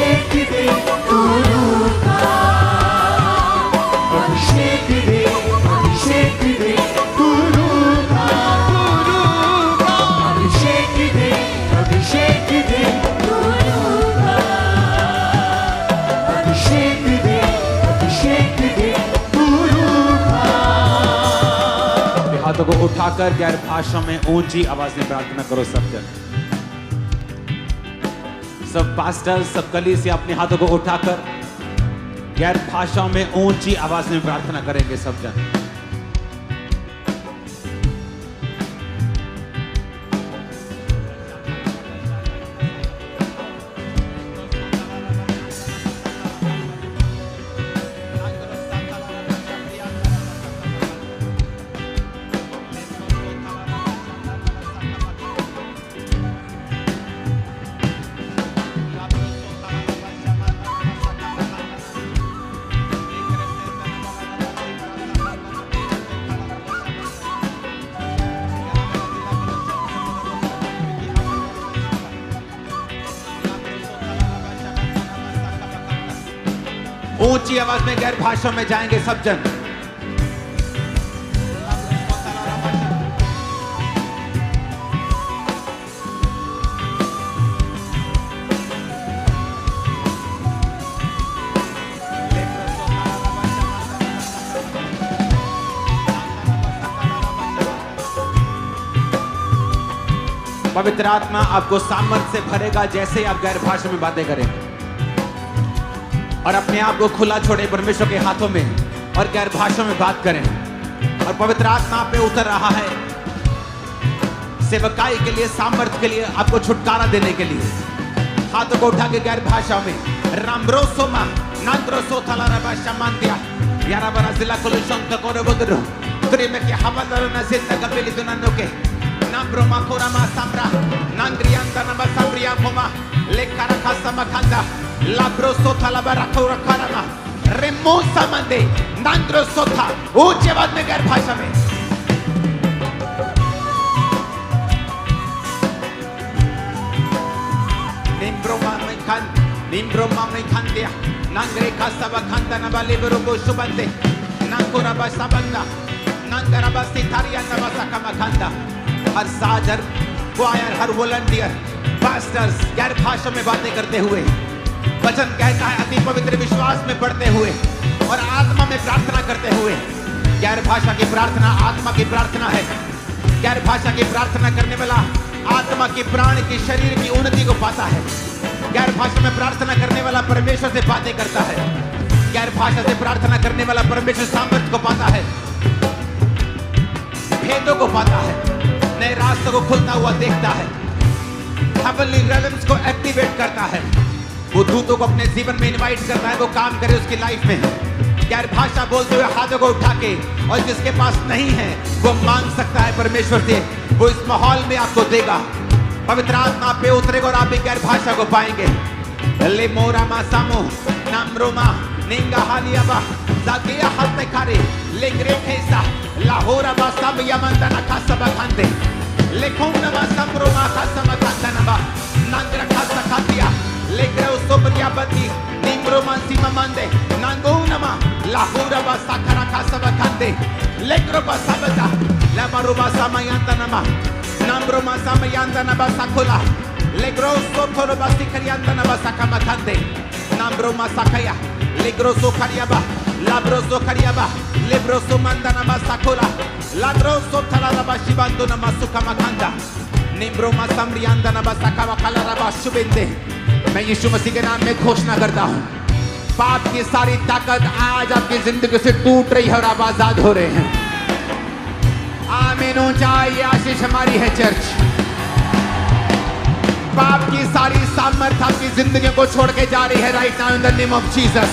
अभिषेक दे गुरु का, अभिषेक दे गुरु का, अभिषेक दे गुरु का, अभिषेक दे गुरु का। हाथों को उठाकर गैर भाषा में ऊंची आवाज में प्रार्थना करो सब जन। सब पास्टर, सब कलीसिया अपने हाथों को उठाकर गैर भाषाओं में ऊंची आवाज में प्रार्थना करेंगे सब जन। ऊंची आवाज में गैर भाषा में जाएंगे सब जन। पवित्र आत्मा आपको सामर्थ से भरेगा जैसे आप गैर भाषा में बातें करेंगे, और अपने आप को खुला छोड़े परमेश्वर के हाथों में और गैर भाषा में बात करें। और पवित्र आत्मा आप पे उतर रहा है सेवकाई के लिए, सामर्थ के लिए, आपको छुटकारा देने के लिए। हाथों को उठा के गैर भाषा में रामरोसोमा नांद्रोसो थलारबा शमांतिया याराबरा जिला कुलशंक कोरबुद्रो त्रिमे के हवलर नसिंद कपिली दुननो के नाम्ब्रोमा कोरामा साम्रा नांद्रियांता नबा साम्रिया कोमा लेकारा खासमा खंदा लाब्रोसो थलाबरा कोरखारामा रेमोसा मंदे नांद्रोसो था। ऊंची आवाज में गैर भाषा में निम्ब्रोमा में खंदिया नांगरे खासबा खंदा नबा लेबरो को सुबंदे नांगोराबा सबंदा नांगराबा सितारिया नबा सकमा खंदा। हर साजर क्वायर, हर वॉलंटियर, पास्टर्स गैर भाषा में बातें करते हुए, वचन कहता है अति पवित्र विश्वास में बढ़ते हुए और आत्मा में प्रार्थना करते हुए। गैर भाषा की प्रार्थना आत्मा की प्रार्थना है। गैर भाषा की प्रार्थना करने वाला आत्मा की, प्राण की, शरीर की उन्नति को पाता है। गैर भाषा में प्रार्थना करने वाला परमेश्वर से बातें करता है। गैर भाषा से प्रार्थना करने वाला परमेश्वर सामर्थ्य को पाता है, भेदों को पाता है, नए रास्तों को खुलता हुआ देखता है, हेवनली रिदम्स को एक्टिवेट करता है। वो दूतों को अपने जीवन में इनवाइट करता है, वो काम करे उसकी लाइफ में। गैर भाषा बोलते हुए हाथों को उठा के, और जिसके पास नहीं है वो मांग सकता है परमेश्वर से, वो इस माहौल में आपको देगा। पवित्र आत्मा पे उतरेगा और आप भी गैर भाषा को पाएंगे। ले मोरा मा सामो नामरोमा निंगा हालियाबा जागिया हत्ते खारे ले ग्रेखेसा लाहोरा बा सब यमंदना खासबा खांदे ले खोना बा समरोमा खासबा खांदना बा नांगरा खासा खातिया ले ग्रो सोबरिया बती निम्रोमा सीमा मंदे नांगोनमा लाहोरा बा साखरा खासबा खांदे ले ग्रो बा सबदा ला मारुबा समायांतना मा नामरोमा समायांतना बा साखोला ले ग्रो सोथोरो बा सिखरियांतना बा साखमा खांदे नामरोमा साखया ले ग्रो सोखरियाबा लाब्रोसो खरियाबा लेब्रोसो मंदना मा साखोला लाब्रोसो थलाबा शिबांदो नमा सुखमा खांदा निम्ब्रोमा समरियांदा नमा सकावा कलरबा शुबेंदे। मैं यीशु मसीह के नाम में घोषणा करता हूँ, पाप की सारी ताकत आज आपकी जिंदगी से टूट रही है और आप आजाद हो रहे हैं। आमीन। ऊंचाई आशीष हमारी है चर्च। पाप की सारी सामर्थ आपकी जिंदगी को छोड़ के जा रही है right now in the name of Jesus.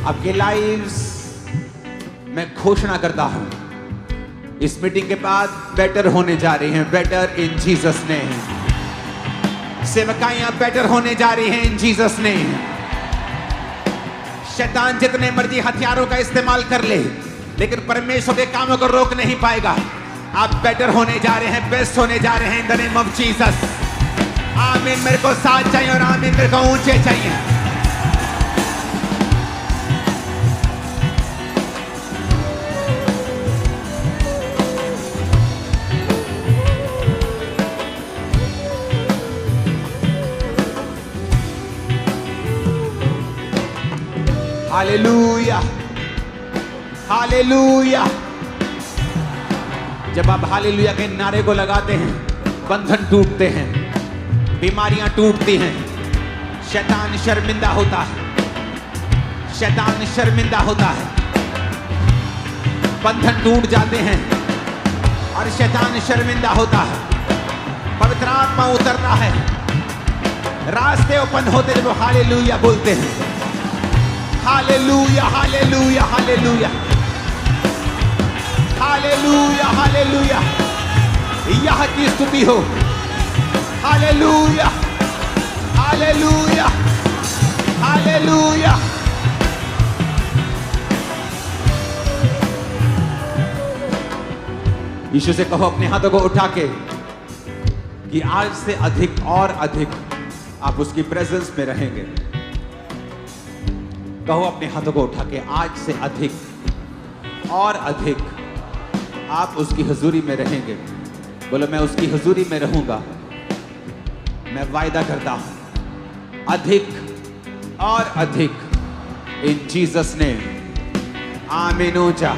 आपके लाइव्स मैं घोषणा करता हूं, इस मीटिंग के बाद बेटर होने जा रही हैं, बेटर इन जीसस नेम। सेवकाइयां बेटर होने जा रही हैं इन जीसस नेम। शैतान जितने मर्जी हथियारों का इस्तेमाल कर ले, लेकिन परमेश्वर के कामों को रोक नहीं पाएगा। आप बेटर होने जा रहे हैं, बेस्ट होने जा रहे हैं in the name of Jesus. आमीन। मेरे को साथ चाहिए और आमीन मेरे को ऊंचे चाहिए। Hallelujah, hallelujah. जब आप हालेलुया के नारे को लगाते हैं, बंधन टूटते हैं, बीमारियां टूटती हैं, शैतान शर्मिंदा होता है, शैतान शर्मिंदा होता है, बंधन टूट जाते हैं और शैतान शर्मिंदा होता है। पवित्र आत्मा उतरता है, रास्ते ओपन होते जब वो हालेलुया बोलते हैं। Hallelujah, hallelujah, hallelujah, hallelujah, hallelujah. यह की स्तुति हो। Hallelujah, hallelujah, hallelujah. यीशु से कहो अपने हाथों को उठा के कि आज से अधिक और अधिक आप उसकी प्रेजेंस में रहेंगे। कहो अपने हाथों को उठा के आज से अधिक और अधिक आप उसकी हुजूरी में रहेंगे। बोलो मैं उसकी हुजूरी में रहूंगा। मैं वायदा करता हूं अधिक और अधिक इन जीसस ने। आमीन। ऊंचा।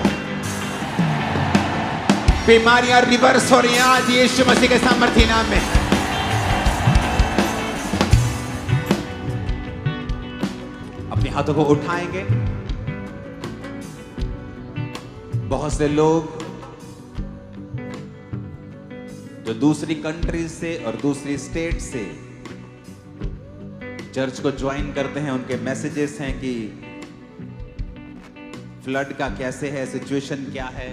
बीमारियां रिवर्स हो रही हैं आज यीशु मसीह के सामर्थी नाम में। अपने हाथों को उठाएंगे। बहुत से लोग जो दूसरी कंट्री से और दूसरी स्टेट से चर्च को ज्वाइन करते हैं, उनके मैसेजेस हैं कि फ्लड का कैसे है, सिचुएशन क्या है।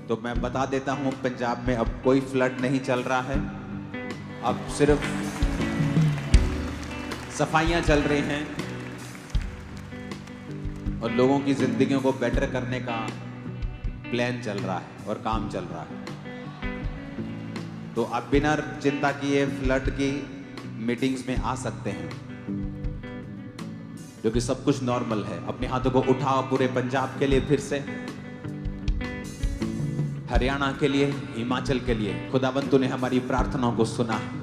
तो मैं बता देता हूं पंजाब में अब कोई फ्लड नहीं चल रहा है। अब सिर्फ सफाइयां चल रही हैं और लोगों की जिंदगियों को बेटर करने का प्लान चल रहा है और काम चल रहा है। तो आप बिना चिंता किए फ्लड की मीटिंग्स में आ सकते हैं, क्योंकि सब कुछ नॉर्मल है। अपने हाथों को उठाओ पूरे पंजाब के लिए, फिर से हरियाणा के लिए, हिमाचल के लिए। खुदाबंद तूने हमारी प्रार्थनाओं को सुना है।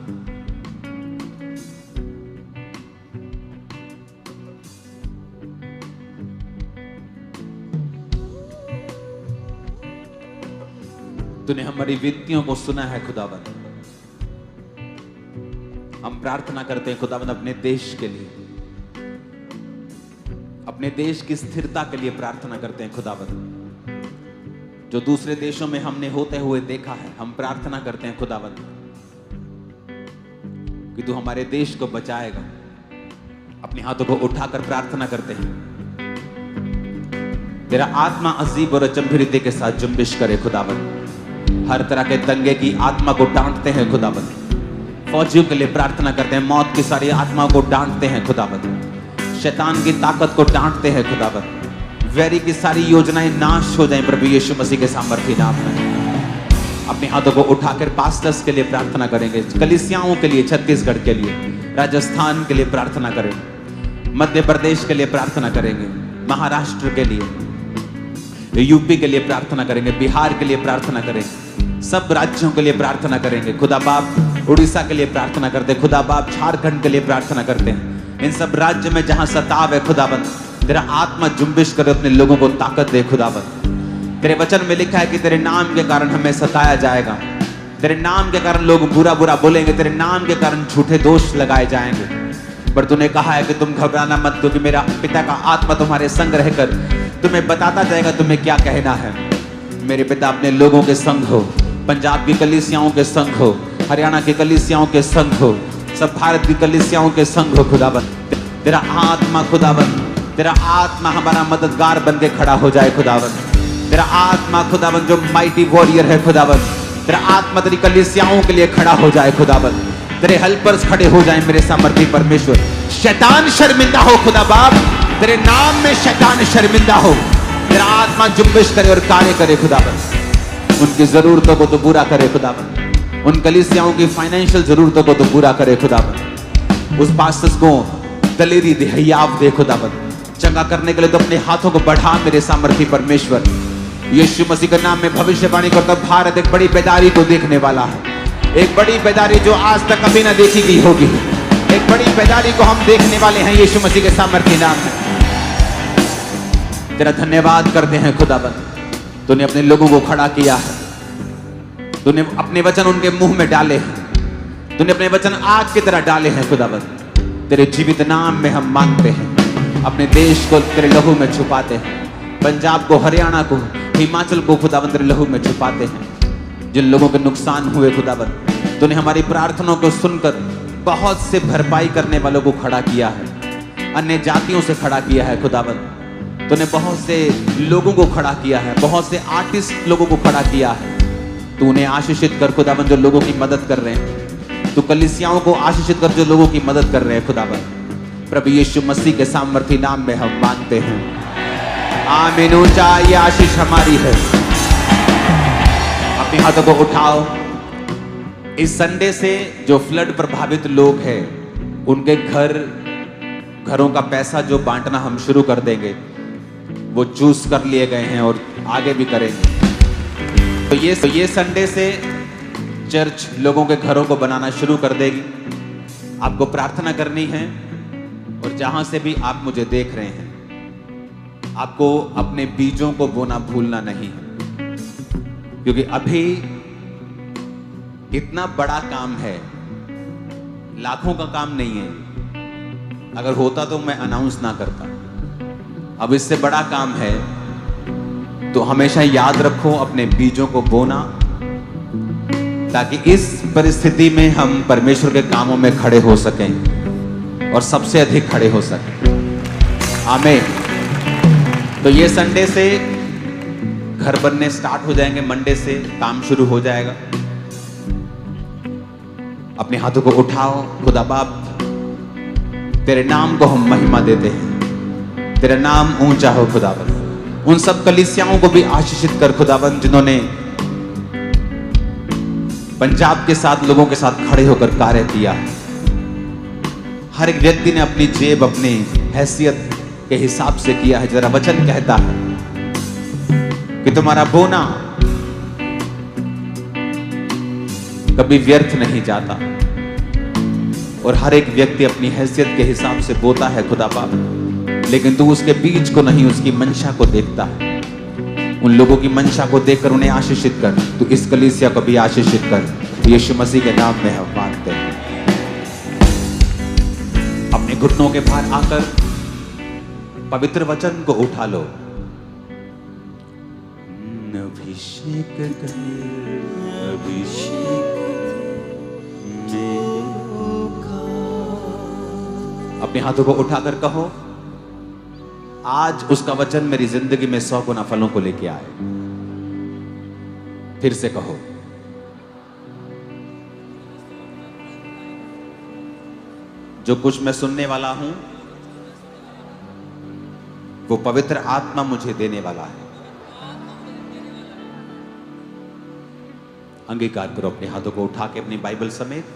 तूने हमारी विनतियों को सुना है खुदाबंद। हम प्रार्थना करते हैं खुदाबंद अपने देश के लिए, अपने देश की स्थिरता के लिए प्रार्थना करते हैं खुदाबंद। जो दूसरे देशों में हमने होते हुए देखा है, हम प्रार्थना करते हैं खुदाबंद कि तू हमारे देश को बचाएगा। अपने हाथों को उठाकर प्रार्थना करते हैं। तेरा आत्मा अजीब और अचंभित के साथ जुम्बिश करे खुदाबंद। हर तरह के दंगे की आत्मा को डांटते हैं खुदाबंद। फौजियों के लिए प्रार्थना करते हैं, मौत की सारी आत्माओं को डांटते हैं खुदाबंद। शैतान की ताकत को डांटते हैं खुदाबंद। वैरी की सारी योजनाएं नाश हो जाएं प्रभु यीशु मसीह के सामर्थी नाम में। अपने हाथों को उठाकर पास्टर्स के लिए प्रार्थना करेंगे, कलीसियाओं के लिए, छत्तीसगढ़ के लिए, राजस्थान के लिए प्रार्थना करें, मध्य प्रदेश के लिए प्रार्थना करेंगे, महाराष्ट्र के लिए, यूपी के लिए प्रार्थना करेंगे, बिहार के लिए प्रार्थना करेंगे, सब राज्यों के लिए प्रार्थना करेंगे। खुदा बाप उड़ीसा के लिए प्रार्थना करते हैं, खुदा बाप झारखंड के लिए प्रार्थना करते हैं। इन सब राज्य में जहां सताव है खुदाबंद, तेरा आत्मा जुम्बिश करे, अपने लोगों को ताकत दे खुदाबंद। तेरे वचन में लिखा है कि तेरे नाम के कारण हमें सताया जाएगा, तेरे नाम के कारण लोग बुरा बुरा बोलेंगे, तेरे नाम के कारण झूठे दोष लगाए जाएंगे। पर तूने कहा है कि तुम घबराना मत, क्योंकि मेरा पिता का आत्मा तुम्हारे संग रहकर तुम्हें बताता जाएगा तुम्हें क्या कहना है। मेरे पिता अपने लोगों के संग हो, पंजाब की कलीसियाओं के संग हो, हरियाणा की कलीसियाओं के संग हो, सब भारत की कलीसियाओं के संग हो खुदाबंद। तेरा आत्मा खुदाबंद, तेरा आत्मा हमारा मददगार बन के खड़ा हो जाए खुदाबंद। तेरा आत्मा खुदाबंद जो माइटी वॉरियर है खुदाबंद, तेरा आत्मा तेरी कलीसियाओं के लिए खड़ा हो जाए खुदाबंद। तेरे हेल्पर्स खड़े हो जाएं मेरे सामर्थी परमेश्वर। शैतान शर्मिंदा हो खुदा बाप, तेरे नाम में शैतान शर्मिंदा हो। तेरा आत्मा जुम्बिश करे और कार्य करे खुदाबंद। उनकी जरूरतों को तो पूरा करे खुदावन। उन कलीसियाओं की फाइनेंशियल जरूरतों को तो पूरा करे खुदावन। उस पास्टर्स को दलेरी दे, हयाव दे खुदावन। चंगा करने के लिए तो अपने हाथों को बढ़ा मेरे सामर्थी परमेश्वर। यीशु मसीह के नाम में भविष्यवाणी करता, भारत एक बड़ी बेदारी को देखने वाला है। एक बड़ी बेदारी जो आज तक कभी ना देखी गई होगी। एक बड़ी बेदारी को हम देखने वाले हैं यीशु मसीह के सामर्थी नाम में। तेरा धन्यवाद करते हैं खुदावन। तूने अपने लोगों को खड़ा किया है। तूने अपने वचन उनके मुंह में डाले हैं। तूने अपने वचन आग की तरह डाले हैं खुदावन। तेरे जीवित नाम में हम मांगते हैं। अपने देश को तेरे लहू में छुपाते हैं। पंजाब को, हरियाणा को, हिमाचल को खुदावन तेरे लहू में छुपाते हैं। जिन लोगों के नुकसान हुए खुदावन, तूने हमारी प्रार्थनाओं को सुनकर बहुत से भरपाई करने वालों को खड़ा किया है। अन्य जातियों से खड़ा किया है खुदावन। तूने बहुत से लोगों को खड़ा किया है, बहुत से आर्टिस्ट लोगों को खड़ा किया है। तू उन्हें आशीषित कर खुदावन जो लोगों की मदद कर रहे हैं। तू कलीसियाओं को आशीषित कर जो लोगों की मदद कर रहे हैं खुदावन। प्रभु यीशु मसीह के सामर्थी नाम में हम मांगते हैं, आमीन। ऊंचा ये आशीष हमारी है। अपने हाथों को उठाओ। इस संडे से जो फ्लड प्रभावित लोग हैं, उनके घरों का पैसा जो बांटना हम शुरू कर देंगे, वो चूज कर लिए गए हैं और आगे भी करेंगे। तो ये संडे से चर्च लोगों के घरों को बनाना शुरू कर देगी। आपको प्रार्थना करनी है और जहां से भी आप मुझे देख रहे हैं, आपको अपने बीजों को बोना भूलना नहीं है, क्योंकि अभी इतना बड़ा काम है, लाखों का काम नहीं है। अगर होता तो मैं अनाउंस ना करता। अब इससे बड़ा काम है, तो हमेशा याद रखो अपने बीजों को बोना, ताकि इस परिस्थिति में हम परमेश्वर के कामों में खड़े हो सकें और सबसे अधिक खड़े हो सकें। आमीन। तो ये संडे से घर बनने स्टार्ट हो जाएंगे। मंडे से काम शुरू हो जाएगा। अपने हाथों को उठाओ। खुदा बाप, तेरे नाम को हम महिमा देते हैं। तेरा नाम ऊंचा हो खुदावन। उन सब कलीसियाओं को भी आशीषित कर खुदावन, जिन्होंने पंजाब के साथ लोगों के साथ खड़े होकर कार्य किया। हर एक व्यक्ति ने अपनी जेब, अपनी हैसियत के हिसाब से किया है। जरा वचन कहता है कि तुम्हारा बोना कभी व्यर्थ नहीं जाता, और हर एक व्यक्ति अपनी हैसियत के हिसाब से बोता है खुदा बाप। लेकिन तू उसके बीज को नहीं, उसकी मंशा को देखता है। उन लोगों की मंशा को देखकर उन्हें आशीषित कर। तू इस कलीसिया को भी आशीषित कर। यीशु मसीह के नाम में हम मांगते हैं। अपने घुटनों के भार आकर पवित्र वचन को उठा लो। अभिषेक कर, अभिषेक अपने हाथों को उठाकर कहो, आज उसका वचन मेरी जिंदगी में 100 गुना फलों को लेके आए। फिर से कहो, जो कुछ मैं सुनने वाला हूं वो पवित्र आत्मा मुझे देने वाला है। अंगीकार करो अपने हाथों को उठा के अपनी बाइबल समेत।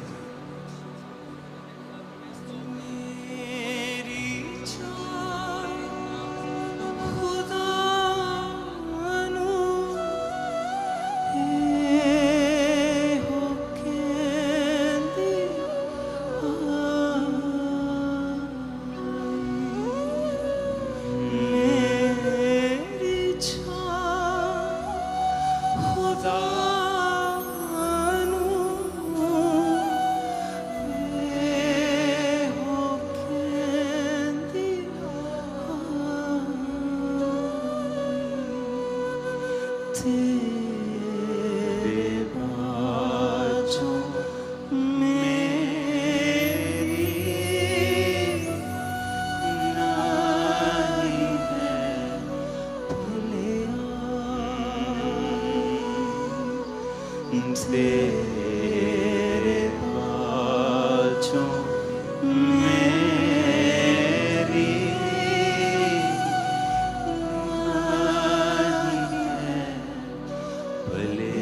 भले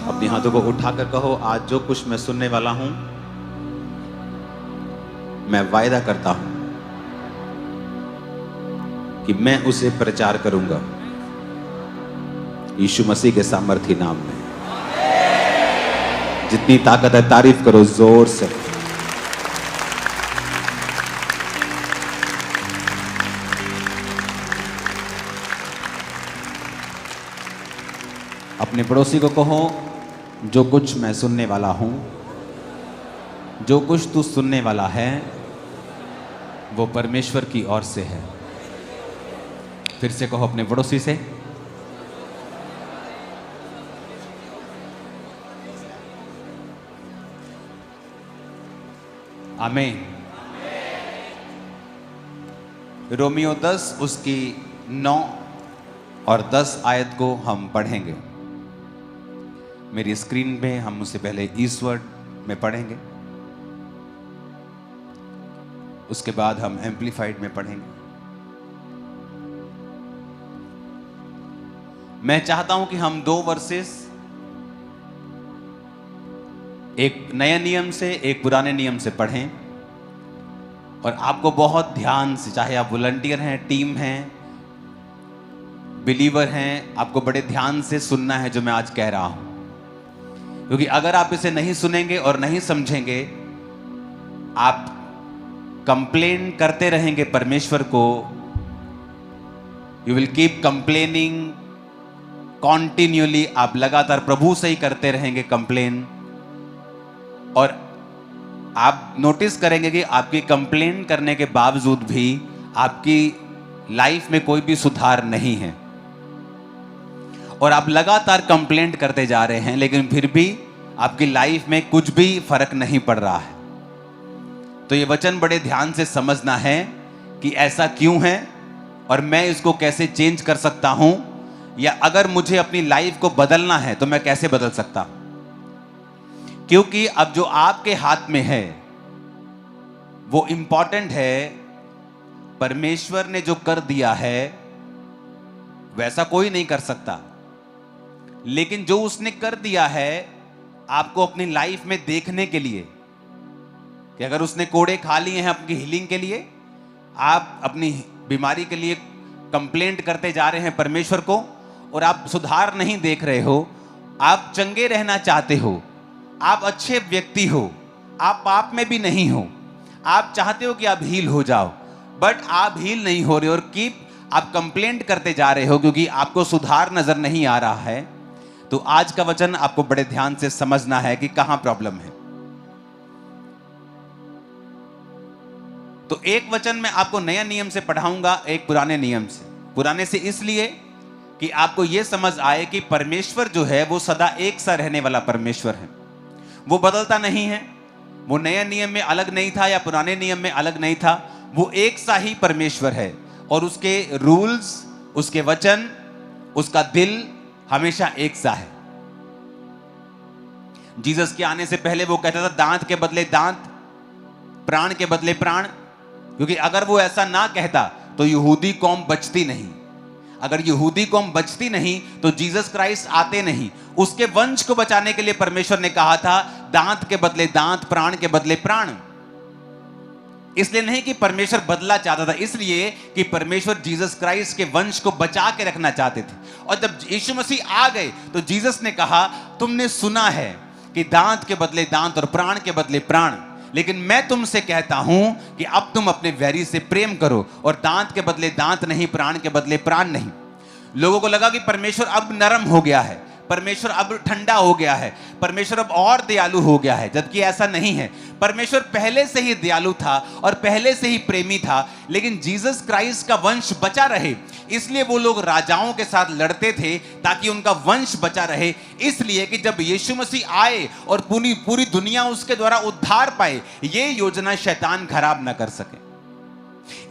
अपने हाथों को उठाकर कहो, आज जो कुछ मैं सुनने वाला हूं, मैं वायदा करता हूं कि मैं उसे प्रचार करूंगा यीशु मसीह के सामर्थी नाम में। जितनी ताकत है तारीफ करो जोर से। अपने पड़ोसी को कहो, जो कुछ मैं सुनने वाला हूं, जो कुछ तू सुनने वाला है वो परमेश्वर की ओर से है। फिर से कहो अपने पड़ोसी से, आमीन। रोमियो 10 उसकी 9 और 10 आयत को हम पढ़ेंगे। मेरी स्क्रीन पे हम उससे पहले ईस्वर्ड में पढ़ेंगे, उसके बाद हम एम्पलीफाइड में पढ़ेंगे। मैं चाहता हूं कि हम 2 वर्सेस, एक नए नियम से एक पुराने नियम से पढ़ें, और आपको बहुत ध्यान से, चाहे आप वॉलंटियर हैं, टीम हैं, बिलीवर हैं, आपको बड़े ध्यान से सुनना है जो मैं आज कह रहा हूं। क्योंकि अगर आप इसे नहीं सुनेंगे और नहीं समझेंगे, आप कंप्लेन करते रहेंगे परमेश्वर को। You will keep complaining continually. आप लगातार प्रभु से ही करते रहेंगे कंप्लेन, और आप नोटिस करेंगे कि आपकी कंप्लेन करने के बावजूद भी आपकी लाइफ में कोई भी सुधार नहीं है, और आप लगातार कंप्लेंट करते जा रहे हैं, लेकिन फिर भी आपकी लाइफ में कुछ भी फर्क नहीं पड़ रहा है। तो ये वचन बड़े ध्यान से समझना है कि ऐसा क्यों है और मैं इसको कैसे चेंज कर सकता हूं, या अगर मुझे अपनी लाइफ को बदलना है तो मैं कैसे बदल सकता हूं। क्योंकि अब जो आपके हाथ में है वो इंपॉर्टेंट है। परमेश्वर ने जो कर दिया है वैसा कोई नहीं कर सकता, लेकिन जो उसने कर दिया है आपको अपनी लाइफ में देखने के लिए, कि अगर उसने कोड़े खा लिए हैं आपकी हीलिंग के लिए, आप अपनी बीमारी के लिए कंप्लेंट करते जा रहे हैं परमेश्वर को, और आप सुधार नहीं देख रहे हो, आप चंगे रहना चाहते हो, आप अच्छे व्यक्ति हो, आप पाप में भी नहीं हो, आप चाहते हो कि आप हील हो जाओ, बट आप हील नहीं हो रहे, और आप कंप्लेंट करते जा रहे हो क्योंकि आपको सुधार नजर नहीं आ रहा है। तो आज का वचन आपको बड़े ध्यान से समझना है कि कहां प्रॉब्लम है। तो एक वचन मैं आपको नया नियम से पढ़ाऊंगा, एक पुराने नियम से। पुराने से इसलिए कि आपको यह समझ आए कि परमेश्वर जो है वो सदा एक सा रहने वाला परमेश्वर है, वो बदलता नहीं है। वो नए नियम में अलग नहीं था या पुराने नियम में अलग नहीं था, वो एक सा ही परमेश्वर है, और उसके रूल्स, उसके वचन, उसका दिल हमेशा एक सा है। जीसस के आने से पहले वो कहता था दांत के बदले दांत, प्राण के बदले प्राण, क्योंकि अगर वो ऐसा ना कहता तो यहूदी कौम बचती नहीं। अगर यहूदी कौम बचती नहीं तो जीसस क्राइस्ट आते नहीं। उसके वंश को बचाने के लिए परमेश्वर ने कहा था दांत के बदले दांत, प्राण के बदले प्राण। इसलिए नहीं कि परमेश्वर बदला चाहता था, इसलिए कि परमेश्वर जीसस क्राइस्ट के वंश को बचा के रखना चाहते थे। और जब यीशु मसीह आ गए तो जीसस ने कहा तुमने सुना है कि दांत के बदले दांत और प्राण के बदले प्राण, लेकिन मैं तुमसे कहता हूं कि अब तुम अपने वैरी से प्रेम करो, और दांत के बदले दांत नहीं, प्राण के बदले प्राण नहीं। लोगों को लगा कि परमेश्वर अब नरम हो गया है, परमेश्वर अब ठंडा हो गया है, परमेश्वर अब और दयालु हो गया है, जबकि ऐसा नहीं है। परमेश्वर पहले से ही दयालु था और पहले से ही प्रेमी था, लेकिन जीसस क्राइस्ट का वंश बचा रहे, इसलिए वो लोग राजाओं के साथ लड़ते थे ताकि उनका वंश बचा रहे। इसलिए कि जब यीशु मसीह आए और पूरी दुनिया उसके द्वारा उद्धार पाए, ये योजना शैतान खराब ना कर सके।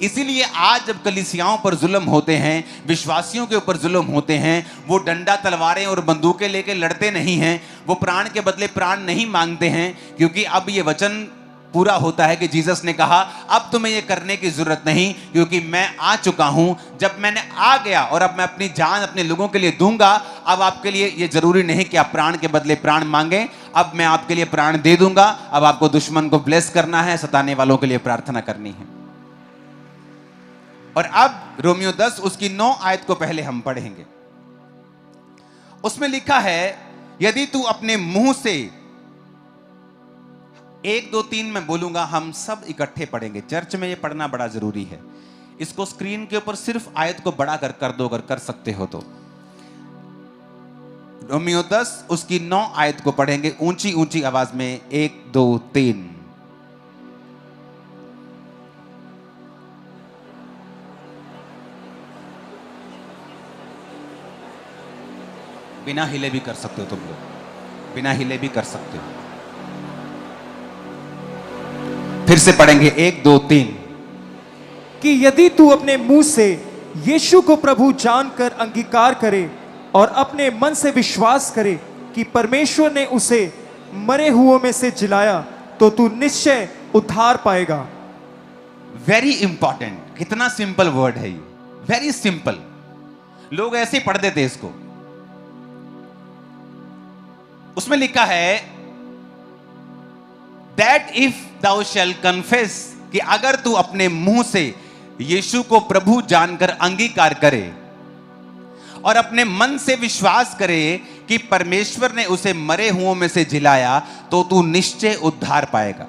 इसीलिए आज जब कलीसियाओं पर जुल्म होते हैं, विश्वासियों के ऊपर जुल्म होते हैं, वो डंडा तलवारें और बंदूकें लेके लड़ते नहीं हैं, वो प्राण के बदले प्राण नहीं मांगते हैं, क्योंकि अब ये वचन पूरा होता है कि जीसस ने कहा अब तुम्हें ये करने की जरूरत नहीं, क्योंकि मैं आ चुका हूं। जब मैंने आ गया और अब मैं अपनी जान अपने लोगों के लिए दूंगा, अब आपके लिए ये जरूरी नहीं कि आप प्राण के बदले प्राण मांगें, अब मैं आपके लिए प्राण दे दूंगा। अब आपको दुश्मन को ब्लेस करना है, सताने वालों के लिए प्रार्थना करनी है। और अब रोमियो 10 उसकी 9 आयत को पहले हम पढ़ेंगे। उसमें लिखा है, यदि तू अपने मुंह से, 1 2 3 मैं बोलूंगा, हम सब इकट्ठे पढ़ेंगे। चर्च में ये पढ़ना बड़ा जरूरी है। इसको स्क्रीन के ऊपर सिर्फ आयत को बड़ा कर दो, अगर कर सकते हो तो। रोमियो 10 उसकी 9 आयत को पढ़ेंगे ऊंची ऊंची आवाज में। 1 2 3। बिना हिले भी कर सकते हो तुम लोग, बिना हिले भी कर सकते हो। फिर से पढ़ेंगे 1 2 3। कि यदि तू अपने मुंह से यीशु को प्रभु जानकर अंगीकार करे और अपने मन से विश्वास करे कि परमेश्वर ने उसे मरे हुओं में से जिलाया, तो तू निश्चय उद्धार पाएगा। वेरी इंपॉर्टेंट, कितना सिंपल वर्ड है ये, वेरी सिंपल। लोग ऐसे ही पढ़ देते इसको। उसमें लिखा है that if thou shall confess, कि अगर तू अपने मुंह से यीशु को प्रभु जानकर अंगीकार करे और अपने मन से विश्वास करे कि परमेश्वर ने उसे मरे हुओं में से जिलाया, तो तू निश्चय उद्धार पाएगा।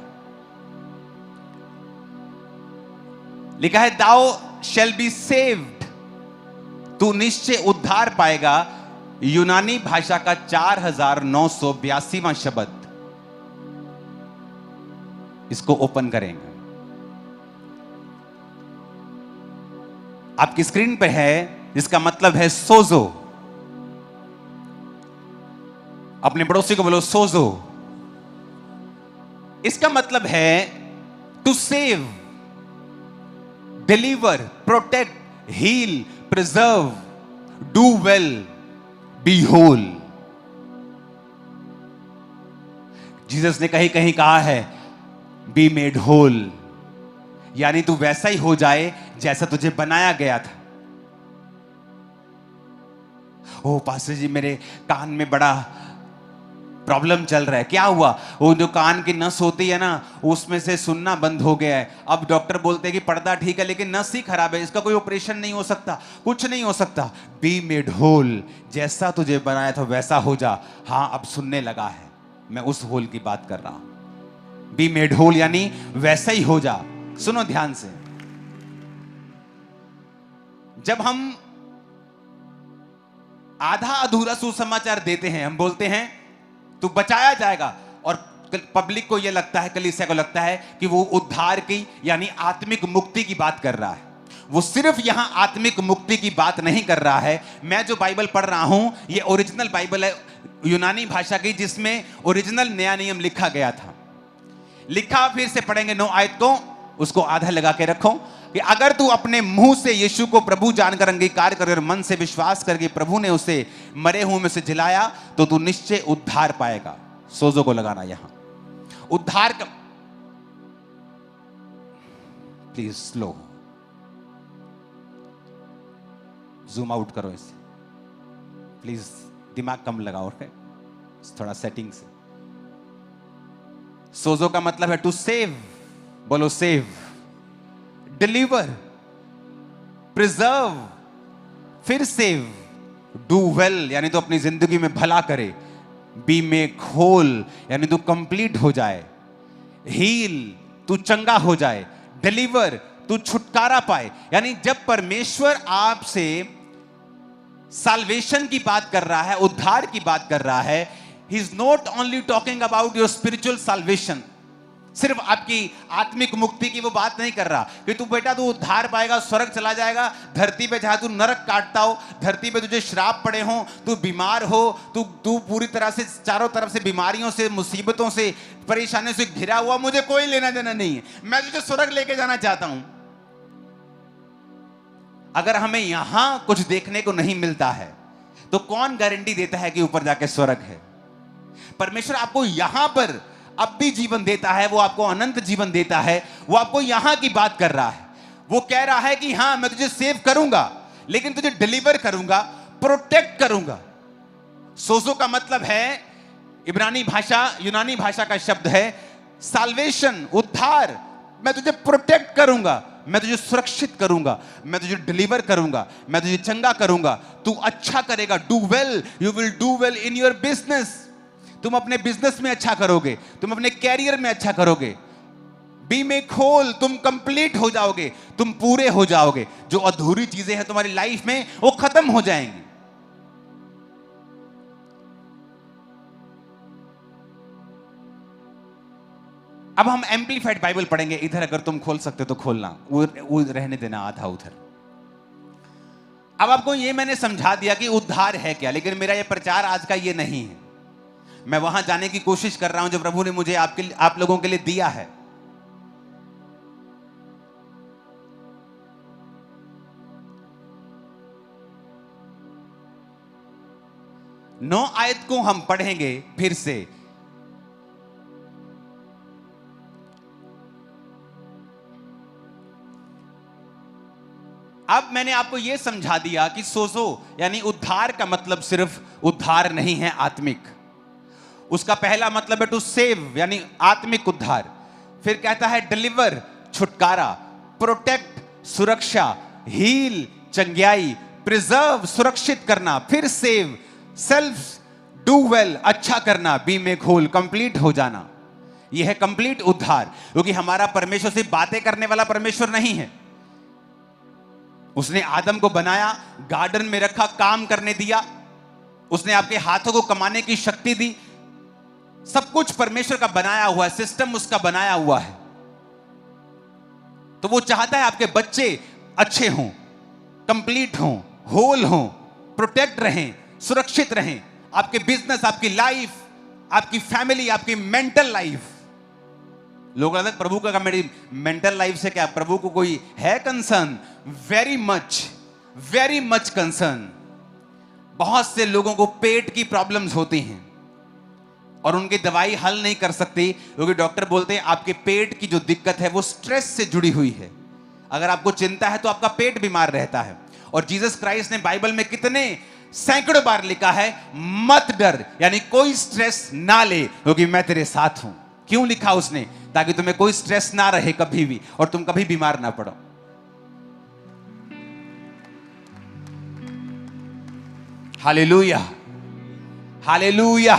लिखा है thou shall be saved, तू निश्चय उद्धार पाएगा। यूनानी भाषा का 4982वां शब्द, इसको ओपन करेंगे। आपकी स्क्रीन पे है, जिसका मतलब है सोजो। अपने पड़ोसी को बोलो सोजो। इसका मतलब है to save, deliver, protect, heal, preserve, do well, be whole. Jesus ने कहीं कहीं कहा है बी मेड होल, यानी तू वैसा ही हो जाए जैसा तुझे बनाया गया था। ओ पास्टर जी, मेरे कान में बड़ा प्रॉब्लम चल रहा है। क्या हुआ? वो जो कान की नस होती है ना, उसमें से सुनना बंद हो गया है। अब डॉक्टर बोलते हैं कि पर्दा ठीक है, लेकिन नस ही खराब है, इसका कोई ऑपरेशन नहीं हो सकता, कुछ नहीं हो सकता। बी मेड होल, जैसा तुझे बनाया था वैसा हो जा। हाँ, अब सुनने लगा है, मैं उस होल की बात कर रहा हूं। बी मेड होल यानी वैसा ही हो जा। सुनो ध्यान से, जब हम आधा अधूरा सुसमाचार देते हैं, हम बोलते हैं तू बचाया जाएगा, और पब्लिक को यह लगता है, कलीसिया को लगता है कि वो उद्धार की यानी आत्मिक मुक्ति की बात कर रहा है। वो सिर्फ यहां आत्मिक मुक्ति की बात नहीं कर रहा है। मैं जो बाइबल पढ़ रहा हूं, ये ओरिजिनल बाइबल है यूनानी भाषा की, जिसमें ओरिजिनल नया नियम लिखा गया था। लिखा, फिर से पढ़ेंगे 9 आयत को, उसको आधा लगा के रखो, कि अगर तू अपने मुंह से यीशु को प्रभु जानकर अंगीकार कर और मन से विश्वास करके प्रभु ने उसे मरे हुए में से जिलाया, तो तू निश्चय उद्धार पाएगा। सोजो को लगाना यहां, उद्धार का, प्लीज स्लो, जूम आउट करो इसे, प्लीज दिमाग कम लगाओ, थोड़ा सेटिंग से। सोजो का मतलब है टू सेव, बोलो सेव, डिलीवर, प्रिजर्व, फिर सेव, डू वेल यानी तो अपनी जिंदगी में भला करे, बी में खोल यानी तू कंप्लीट हो जाए, हील तू चंगा हो जाए, डिलीवर तू छुटकारा पाए। यानी जब परमेश्वर आपसे साल्वेशन की बात कर रहा है, उद्धार की बात कर रहा है, he is not only talking about your spiritual salvation, सिर्फ आपकी आत्मिक मुक्ति की वो बात नहीं कर रहा कि तू बेटा तू उद्धार पाएगा, स्वर्ग चला जाएगा। धरती पे जहां तू नरक काटता हो, धरती पे तुझे श्राप पड़े हो, तू बीमार हो, तू पूरी तरह से चारों तरफ से बीमारियों से, मुसीबतों से, परेशानियों से घिरा हुआ, मुझे कोई लेना देना नहीं है, मैं तुझे स्वर्ग लेके जाना चाहता हूं। अगर हमें यहां कुछ देखने को नहीं मिलता है तो कौन गारंटी देता है कि ऊपर जाके स्वर्ग है? परमेश्वर आपको यहां पर अब भी जीवन देता है, वो आपको अनंत जीवन देता है, वो आपको यहां की बात कर रहा है। वो कह रहा है कि हां मैं तुझे सेव करूंगा, लेकिन तुझे डिलीवर करूंगा, प्रोटेक्ट करूंगा। सोजो का मतलब है इब्रानी भाषा, यूनानी भाषा का शब्द है साल्वेशन, उद्धार। मैं तुझे प्रोटेक्ट करूंगा, मैं तुझे सुरक्षित करूंगा, मैं तुझे डिलीवर करूंगा, मैं तुझे चंगा करूंगा, तू अच्छा करेगा। Do well, you will do well in your business. तुम अपने बिजनेस में अच्छा करोगे, तुम अपने कैरियर में अच्छा करोगे। बी में खोल, तुम कंप्लीट हो जाओगे, तुम पूरे हो जाओगे। जो अधूरी चीजें हैं तुम्हारी लाइफ में वो खत्म हो जाएंगी। अब हम एम्पलीफाइड बाइबल पढ़ेंगे। इधर अगर तुम खोल सकते तो खोलना, वो रहने देना आधा उधर। अब आपको ये मैंने समझा दिया कि उद्धार है क्या, लेकिन मेरा ये प्रचार आज का ये नहीं है। मैं वहां जाने की कोशिश कर रहा हूं जो प्रभु ने मुझे आप लोगों के लिए दिया है। नौ आयत को हम पढ़ेंगे फिर से। अब मैंने आपको यह समझा दिया कि सोजो यानी उद्धार का मतलब सिर्फ उद्धार नहीं है आत्मिक। उसका पहला मतलब है टू सेव यानी आत्मिक उद्धार। फिर कहता है डिलीवर छुटकारा, प्रोटेक्ट सुरक्षा, हील चंगियाई, प्रिजर्व सुरक्षित करना, फिर सेव सेल्फ डू वेल अच्छा करना, बी में खोल कंप्लीट हो जाना। यह है कंप्लीट उद्धार। क्योंकि हमारा परमेश्वर सिर्फ बातें करने वाला परमेश्वर नहीं है। उसने आदम को बनाया, गार्डन में रखा, काम करने दिया, उसने आपके हाथों को कमाने की शक्ति दी। सब कुछ परमेश्वर का बनाया हुआ है, सिस्टम उसका बनाया हुआ है। तो वो चाहता है आपके बच्चे अच्छे हों, कंप्लीट हों, होल हों, प्रोटेक्ट रहें, सुरक्षित रहें। आपके बिजनेस, आपकी लाइफ, आपकी फैमिली, आपकी मेंटल लाइफ। लोग कहते हैं प्रभु का मेरी मेंटल लाइफ से क्या, प्रभु को कोई है कंसर्न? Very much concern. बहुत से लोगों को पेट की प्रॉब्लम्स होती हैं और उनकी दवाई हल नहीं कर सकती, क्योंकि डॉक्टर बोलते हैं आपके पेट की जो दिक्कत है वो स्ट्रेस से जुड़ी हुई है। अगर आपको चिंता है तो आपका पेट बीमार रहता है। और जीसस क्राइस्ट ने बाइबल में कितने सैकड़ों बार लिखा है मत डर, यानी कोई स्ट्रेस ना ले क्योंकि मैं तेरे साथ हूं। क्यों लिखा उसने? ताकि तुम्हें कोई स्ट्रेस ना रहे कभी भी और तुम कभी बीमार ना पड़ो। Hallelujah, hallelujah.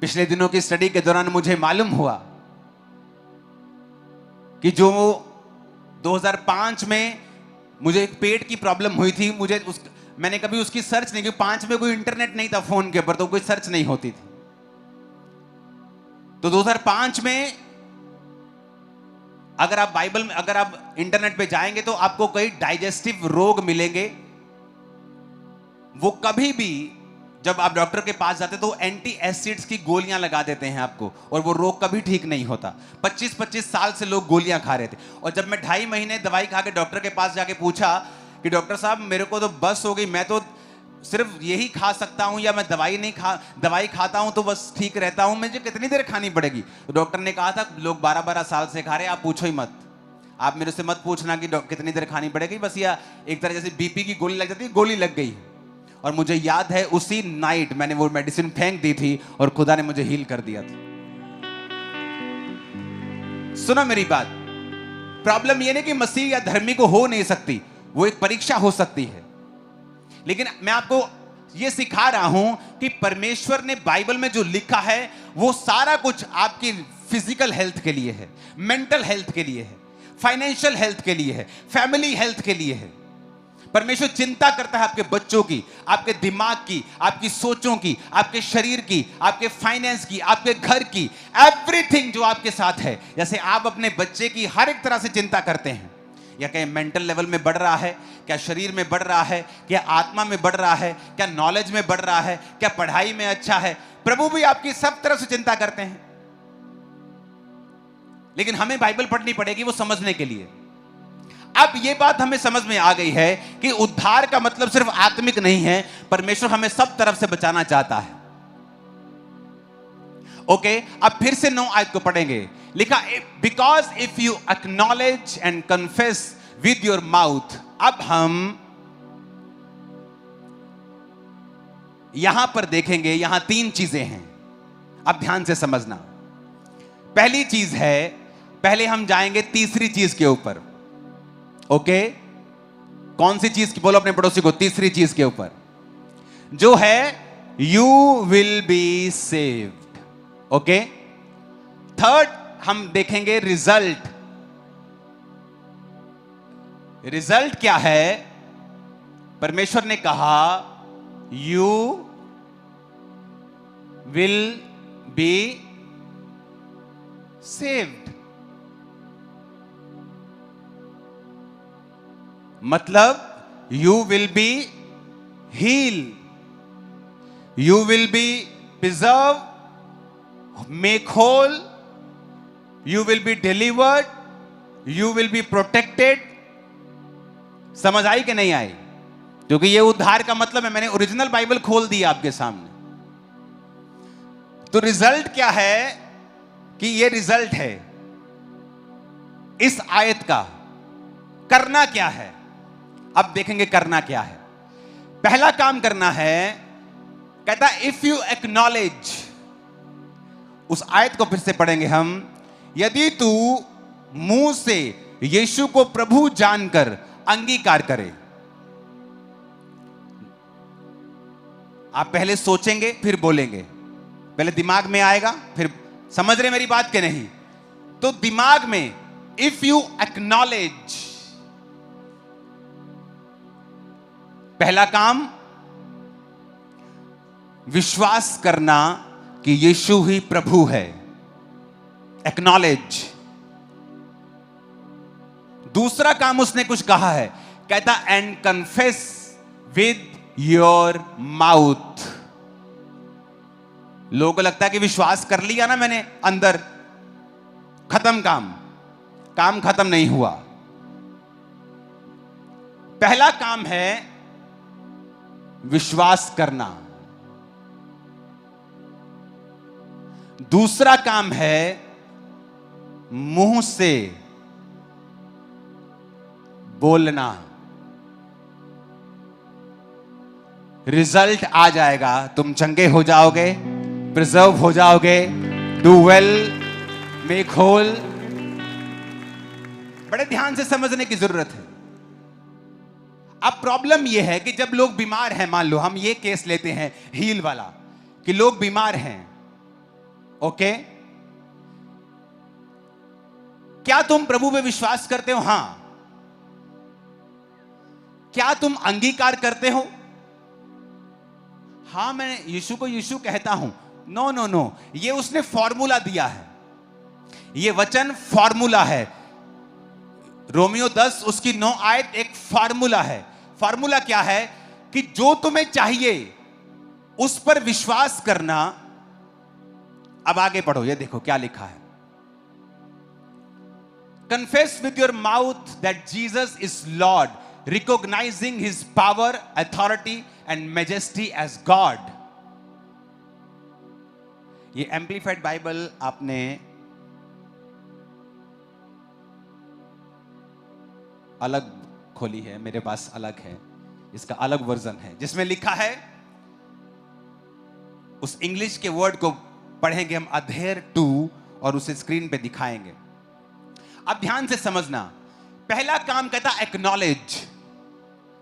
पिछले दिनों की स्टडी के दौरान मुझे मालूम हुआ कि जो 2005 में मुझे एक पेट की प्रॉब्लम हुई थी, मैंने कभी उसकी सर्च नहीं की। 5 में कोई इंटरनेट नहीं था फोन के ऊपर, तो कोई सर्च नहीं होती थी। तो 2005 में अगर आप बाइबल में, अगर आप इंटरनेट पे जाएंगे तो आपको कई डाइजेस्टिव रोग मिलेंगे। वो कभी भी जब आप डॉक्टर के पास जाते तो एंटी एसिड्स की गोलियां लगा देते हैं आपको, और वो रोग कभी ठीक नहीं होता। 25-25 साल से लोग गोलियां खा रहे थे। और जब मैं 2.5 महीने दवाई खा के डॉक्टर के पास जाके पूछा कि डॉक्टर साहब मेरे को तो बस हो गई, मैं तो सिर्फ यही खा सकता हूं, या मैं दवाई खाता हूं तो बस ठीक रहता हूं, मुझे कितनी देर खानी पड़ेगी? तो डॉक्टर ने कहा था लोग 12-12 साल से खा रहे हैं, आप पूछो ही मत। आप मेरे से मत पूछना कि कितनी देर खानी पड़ेगी, बस या एक तरह जैसे बीपी की गोली लग जाती है, गोली लग गई। और मुझे याद है उसी नाइट मैंने वो मेडिसिन फेंक दी थी और खुदा ने मुझे हील कर दिया था। सुनो मेरी बात, प्रॉब्लम ये नहीं कि मसीह या धर्मी को हो नहीं सकती, वो एक परीक्षा हो सकती है। लेकिन मैं आपको यह सिखा रहा हूं कि परमेश्वर ने बाइबल में जो लिखा है वो सारा कुछ आपकी फिजिकल हेल्थ के लिए है, मेंटल हेल्थ के लिए है, फाइनेंशियल हेल्थ के लिए है, फैमिली हेल्थ के लिए है। परमेश्वर चिंता करता है आपके बच्चों की, आपके दिमाग की, आपकी सोचों की, आपके शरीर की, आपके फाइनेंस की, आपके घर की, एवरीथिंग जो आपके साथ है। जैसे आप अपने बच्चे की हर एक तरह से चिंता करते हैं, या कहीं मेंटल लेवल में बढ़ रहा है, क्या शरीर में बढ़ रहा है, क्या आत्मा में बढ़ रहा है, क्या नॉलेज में बढ़ रहा है, क्या पढ़ाई में अच्छा है, प्रभु भी आपकी सब तरफ से चिंता करते हैं। लेकिन हमें बाइबल पढ़नी पड़ेगी वो समझने के लिए। अब ये बात हमें समझ में आ गई है कि उद्धार का मतलब सिर्फ आत्मिक नहीं है, परमेश्वर हमें सब तरफ से बचाना चाहता है। ओके, अब फिर से 9 आयत को पढ़ेंगे। लिखा, because if you acknowledge and confess with your mouth. अब हम यहां पर देखेंगे, यहां 3 चीजें हैं, अब ध्यान से समझना। पहली चीज है, पहले हम जाएंगे तीसरी चीज के ऊपर। ओके, कौन सी चीज की? बोलो अपने पड़ोसी को, तीसरी चीज के ऊपर, जो है you will be saved. Okay, third हम देखेंगे रिजल्ट। रिजल्ट क्या है? परमेश्वर ने कहा यू विल बी सेव्ड, मतलब you will be heal, you will be preserve, make whole, you will be delivered, you will be protected. समझ आई कि नहीं आई? क्योंकि ये उद्धार का मतलब है। मैंने ओरिजिनल बाइबल खोल दी आपके सामने। तो रिजल्ट क्या है कि ये रिजल्ट है इस आयत का। करना क्या है? अब देखेंगे करना क्या है। पहला काम करना है, कहता इफ यू एक्नॉलेज। उस आयत को फिर से पढ़ेंगे हम। यदि तू मुंह से यीशु को प्रभु जानकर अंगीकार करे। आप पहले सोचेंगे फिर बोलेंगे, पहले दिमाग में आएगा फिर समझ रहे मेरी बात के नहीं? तो दिमाग में इफ यू एक्नॉलेज, पहला काम विश्वास करना कि यीशु ही प्रभु है। एक्नॉलेज। दूसरा काम उसने कुछ कहा है, कहता and confess with your mouth. लोगों को लगता है कि विश्वास कर लिया ना मैंने अंदर, खत्म काम। काम खत्म नहीं हुआ। पहला काम है विश्वास करना, दूसरा काम है मुंह से बोलना। रिजल्ट आ जाएगा, तुम चंगे हो जाओगे, प्रिजर्व हो जाओगे, डू वेल, मेक होल। बड़े ध्यान से समझने की जरूरत है। अब प्रॉब्लम यह है कि जब लोग बीमार हैं, मान लो हम ये केस लेते हैं हील वाला, कि लोग बीमार हैं, ओके, क्या तुम प्रभु पे विश्वास करते हो? हां। क्या तुम अंगीकार करते हो? हां, मैं यीशु को यीशु कहता हूं। नो नो नो, ये उसने फॉर्मूला दिया है, ये वचन फॉर्मूला है। रोमियो 10 उसकी 9 आयत एक फॉर्मूला है। फॉर्मूला क्या है? कि जो तुम्हें चाहिए उस पर विश्वास करना। अब आगे पढ़ो, ये देखो क्या लिखा है। Confess with your mouth that Jesus is Lord, recognizing his power, authority and majesty as God. ये एम्प्लीफाइड बाइबल आपने अलग खोली है, मेरे पास अलग है, इसका अलग वर्जन है जिसमें लिखा है, उस इंग्लिश के वर्ड को पढ़ेंगे हम, अधेर टू, और उसे स्क्रीन पे दिखाएंगे। अब ध्यान से समझना। पहला काम कहता एक्नॉलेज।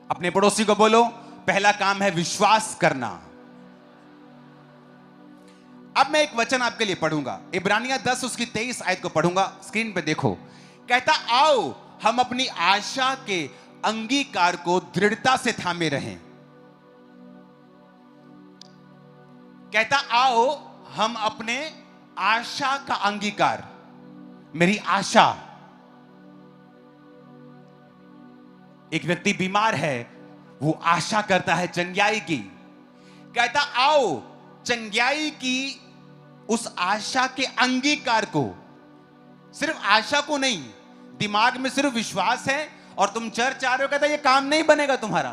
अपने पड़ोसी को बोलो, पहला काम है विश्वास करना। अब मैं एक वचन आपके लिए पढ़ूंगा, इब्रानियां 10 उसकी 23 आयत को पढ़ूंगा, स्क्रीन पे देखो। कहता आओ हम अपनी आशा के अंगीकार को दृढ़ता से थामे रहें। कहता आओ हम अपने आशा का अंगीकार, मेरी आशा। एक व्यक्ति बीमार है, वो आशा करता है चंगाई की। कहता आओ चंगाई की उस आशा के अंगीकार को, सिर्फ आशा को नहीं, दिमाग में सिर्फ विश्वास है और तुम चर्च आ रहे हो, कहता ये काम नहीं बनेगा तुम्हारा।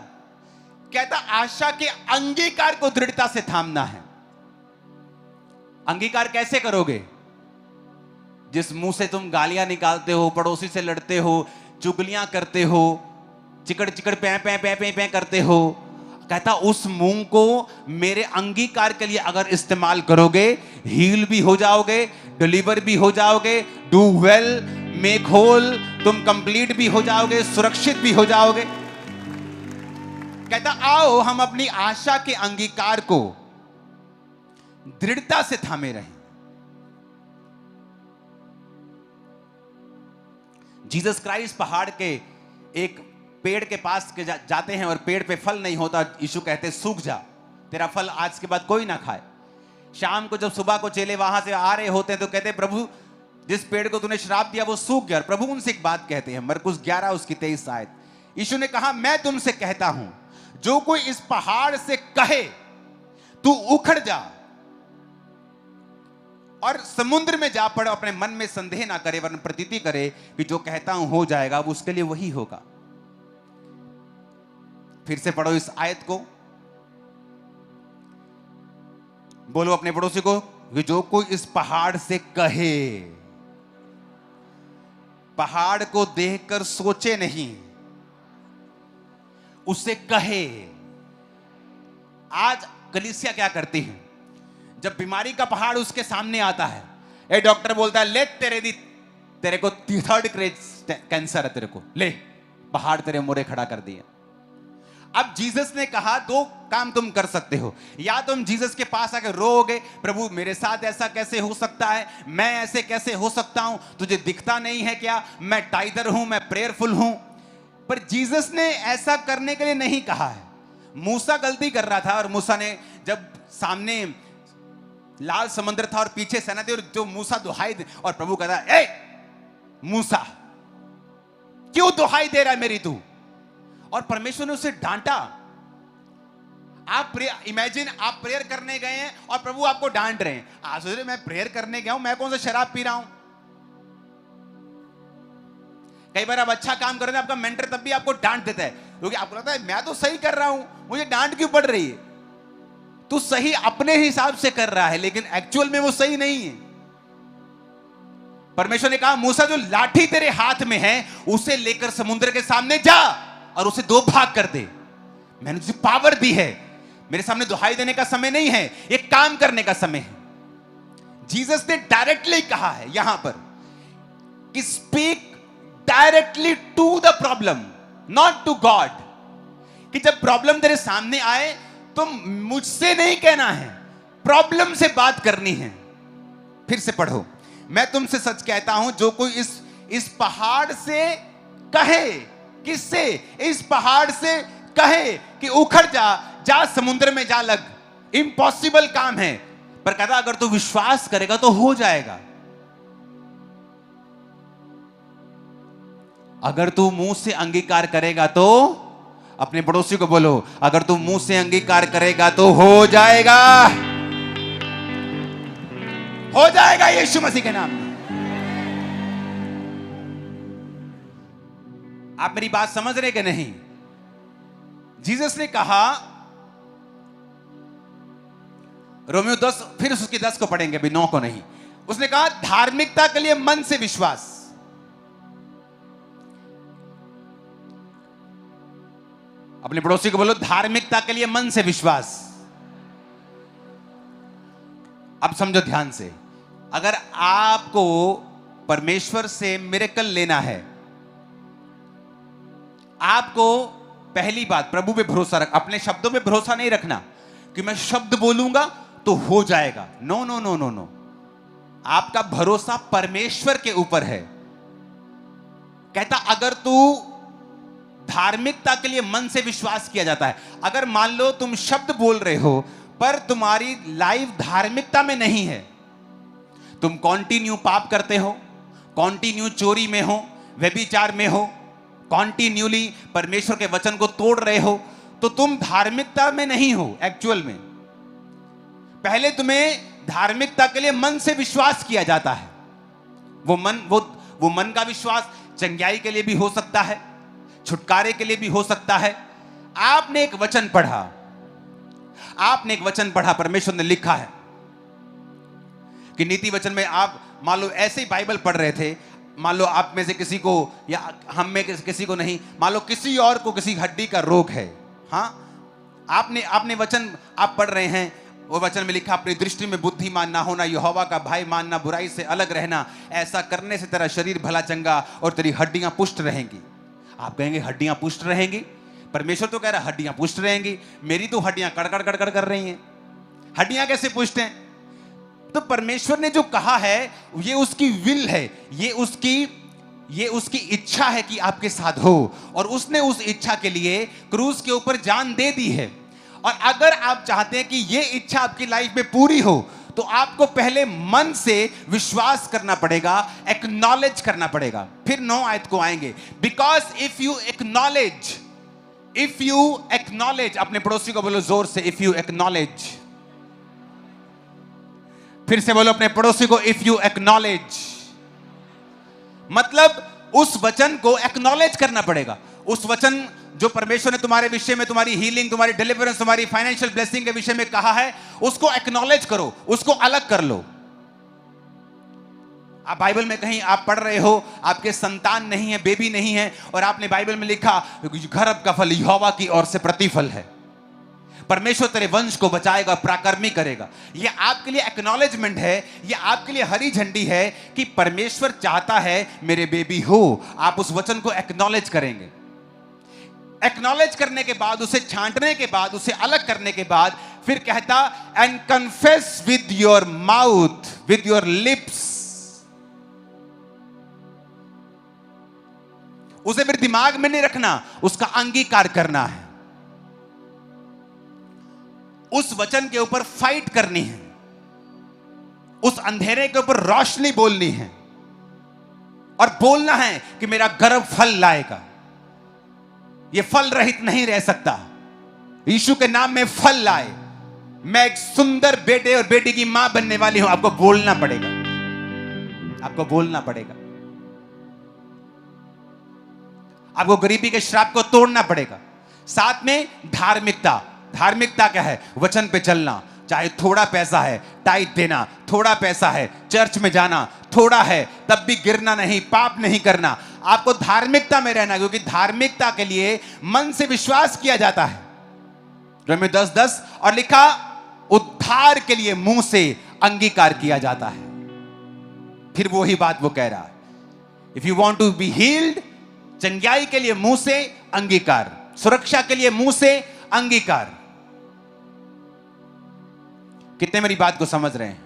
कहता आशा के अंगीकार को दृढ़ता से थामना है। अंगीकार कैसे करोगे? जिस मुंह से तुम गालियां निकालते हो, पड़ोसी से लड़ते हो, चुगलियां करते हो, चिकड़ चिकड़ पै पै पै पै पै करते हो, कहता उस मुंह को मेरे अंगीकार के लिए अगर इस्तेमाल करोगे, हील भी हो जाओगे, डिलीवर भी हो जाओगे, डू वेल, मेक होल, तुम कंप्लीट भी हो जाओगे, सुरक्षित भी हो जाओगे। कहता आओ हम अपनी आशा के अंगीकार को दृढ़ता से थामे रहें। जीसस क्राइस्ट पहाड़ के एक पेड़ के पास के जाते हैं और पेड़ पे फल नहीं होता। यीशु कहते सूख जा, तेरा फल आज के बाद कोई ना खाए। शाम को जब सुबह को चेले वहां से आ रहे होते हैं तो कहते प्रभु जिस पेड़ को तूने श्राप दिया वो सूख गया। प्रभु उनसे एक बात कहते हैं, मरकुस 11 उसकी 23 आयत। यीशु ने कहा मैं तुमसे कहता हूं जो कोई इस पहाड़ से कहे तू उखड़ जा और समुद्र में जा पड़, अपने मन में संदेह ना करे वरन प्रतीति करे कि जो कहता हूं हो जाएगा, वो उसके लिए वही होगा। फिर से पढ़ो इस आयत को, बोलो अपने पड़ोसी को कि जो कोई इस पहाड़ से कहे, पहाड़ को देखकर सोचे नहीं, उससे कहे। आज कलीसिया क्या करती है? जब बीमारी का पहाड़ उसके सामने आता है, ए डॉक्टर बोलता है ले तेरे को 3rd स्टेज कैंसर है, तेरे को ले पहाड़ तेरे मोरे खड़ा कर दिया। अब जीसस ने कहा दो काम तुम कर सकते हो, या तुम जीसस के पास आकर रोओगे प्रभु मेरे साथ ऐसा कैसे हो सकता है, मैं ऐसे कैसे हो सकता हूं, तुझे दिखता नहीं है क्या, मैं टाइगर हूं, मैं प्रेयरफुल हूं। पर जीसस ने ऐसा करने के लिए नहीं कहा है। मूसा गलती कर रहा था और मूसा ने जब सामने लाल समुद्र था और पीछे सेना थी और जो मूसा दुहाई दे, और प्रभु कहता है ए मूसा क्यों दुहाई दे रहा है मेरी तू, और परमेश्वर ने उसे डांटा। आप इमेजिन आप प्रेयर करने गए हैं और प्रभु आपको डांट रहे हैं। आप सोच रहे मैं प्रेयर करने गया हूं, मैं कौन सा शराब पी रहा हूं। कई बार आप अच्छा काम कर रहे हैं, आपका मेंटर तब भी आपको डांट देता है क्योंकि आपको लगता है मैं तो सही कर रहा हूं, मुझे डांट क्यों पड़ रही है। तू सही अपने हिसाब से कर रहा है लेकिन एक्चुअल में वो सही नहीं है। परमेश्वर ने कहा मूसा जो लाठी तेरे हाथ में है उसे लेकर समुद्र के सामने जा और उसे दो भाग कर दे। मैंने तुझे पावर दी है, मेरे सामने दुहाई देने का समय नहीं है, एक काम करने का समय है। जीसस ने डायरेक्टली कहा है यहां पर कि speak directly to the problem, not to God. कि जब प्रॉब्लम तेरे सामने आए तो मुझसे नहीं कहना है, प्रॉब्लम से बात करनी है। फिर से पढ़ो, मैं तुमसे सच कहता हूं जो कोई इस पहाड़ से कहे, किससे? इस पहाड़ से कहे कि उखड़ जा समुद्र में जा लग। इम्पॉसिबल काम है, पर कहता अगर तू विश्वास करेगा तो हो जाएगा। अगर तू मुंह से अंगीकार करेगा तो, अपने पड़ोसी को बोलो अगर तू मुंह से अंगीकार करेगा तो हो जाएगा, हो जाएगा यीशु मसीह के नाम में। आप मेरी बात समझ रहे कि नहीं? जीसस ने कहा, रोमियो 10 फिर उसकी 10 को पढ़ेंगे अभी 9 को नहीं। उसने कहा धार्मिकता के लिए मन से विश्वास। अपने पड़ोसी को बोलो धार्मिकता के लिए मन से विश्वास। अब समझो ध्यान से, अगर आपको परमेश्वर से मिरेकल लेना है, आपको पहली बात, प्रभु पे भरोसा रख। अपने शब्दों पे भरोसा नहीं रखना कि मैं शब्द बोलूंगा तो हो जाएगा। No no no no no, आपका भरोसा परमेश्वर के ऊपर है। कहता अगर तू धार्मिकता के लिए मन से विश्वास किया जाता है, अगर मान लो तुम शब्द बोल रहे हो पर तुम्हारी लाइफ धार्मिकता में नहीं है, तुम कॉन्टिन्यू पाप करते हो, कॉन्टिन्यू चोरी में हो, व्यभिचार में हो, कॉन्टिन्यूली परमेश्वर के वचन को तोड़ रहे हो, तो तुम धार्मिकता में नहीं हो एक्चुअल में। पहले तुम्हें धार्मिकता के लिए मन से विश्वास किया जाता है। वो मन का विश्वास चंगाई के लिए भी हो सकता है, छुटकारे के लिए भी हो सकता है। आपने एक वचन पढ़ा, परमेश्वर ने लिखा है कि नीति वचन में आप मान लो ऐसे ही बाइबल पढ़ रहे थे, मान लो आप में से किसी को या हम में किसी को नहीं, मान लो किसी और को किसी हड्डी का रोग है, हाँ, आपने वचन आप पढ़ रहे हैं, वो वचन में लिखा अपनी दृष्टि में बुद्धिमान ना होना, यहोवा का भय मानना, बुराई से अलग रहना, ऐसा करने से तेरा शरीर भला चंगा और तेरी हड्डियां पुष्ट रहेंगी। आप कहेंगे हड्डियां पुष्ट रहेंगी? परमेश्वर तो कह रहा है हड्डियां पुष्ट रहेंगी। मेरी तो हड्डियां कड़कड़ कड़कड़ कर रही हैं, हड्डियां कैसे पुष्ट हैं? तो परमेश्वर ने जो कहा है ये उसकी विल है, ये उसकी इच्छा है कि आपके साथ हो, और उसने उस इच्छा के लिए क्रूस के ऊपर जान दे दी है। और अगर आप चाहते हैं कि ये इच्छा आपकी लाइफ में पूरी हो, तो आपको पहले मन से विश्वास करना पड़ेगा, एक्नॉलेज करना पड़ेगा। फिर 9 आयत को आएंगे। बिकॉज इफ यू एक्नॉलेज, अपने पड़ोसी को बोलो जोर से, इफ यू एक्नॉलेज। फिर से बोलो अपने पड़ोसी को, इफ यू एक्नॉलेज। मतलब उस वचन को एक्नॉलेज करना पड़ेगा। उस वचन जो परमेश्वर ने तुम्हारे विषय में, तुम्हारी हीलिंग, तुम्हारी डिलीवरेंस, तुम्हारी फाइनेंशियल ब्लेसिंग के विषय में कहा है, उसको एक्नॉलेज करो, उसको अलग कर लो। आप बाइबल में कहीं आप पढ़ रहे हो आपके संतान नहीं है, बेबी नहीं है, और आपने बाइबल में लिखा गर्भ का फल यहोवा की ओर से प्रतिफल है, परमेश्वर तेरे वंश को बचाएगा, पराक्रमी करेगा। यह आपके लिए एक्नॉलेजमेंट है, यह आपके लिए हरी झंडी है कि परमेश्वर चाहता है मेरे बेबी हो। आप उस वचन को एक्नॉलेज करेंगे। एक्नॉलेज करने के बाद, उसे छांटने के बाद, उसे अलग करने के बाद, फिर कहता and confess with your mouth, with your lips. उसे फिर दिमाग में नहीं रखना, उसका अंगीकार करना है। उस वचन के ऊपर फाइट करनी है, उस अंधेरे के ऊपर रोशनी बोलनी है, और बोलना है कि मेरा गर्भ फल लाएगा, ये फल रहित नहीं रह सकता, यीशु के नाम में फल लाए, मैं एक सुंदर बेटे और बेटी की मां बनने वाली हूं। आपको बोलना पड़ेगा, आपको बोलना पड़ेगा, आपको गरीबी के श्राप को तोड़ना पड़ेगा। साथ में धार्मिकता। धार्मिकता क्या है? वचन पे चलना, चाहे थोड़ा पैसा है टाइट देना, थोड़ा पैसा है चर्च में जाना, थोड़ा है तब भी गिरना नहीं, पाप नहीं करना। आपको धार्मिकता में रहना, क्योंकि धार्मिकता के लिए मन से विश्वास किया जाता है। रोमियो 10:10 और लिखा उद्धार के लिए मुंह से अंगीकार किया जाता है। फिर वही बात वो कह रहा है, if you want to be healed, चंगाई के लिए मुंह से अंगीकार, सुरक्षा के लिए मुंह से अंगीकार। कितने मेरी बात को समझ रहे हैं?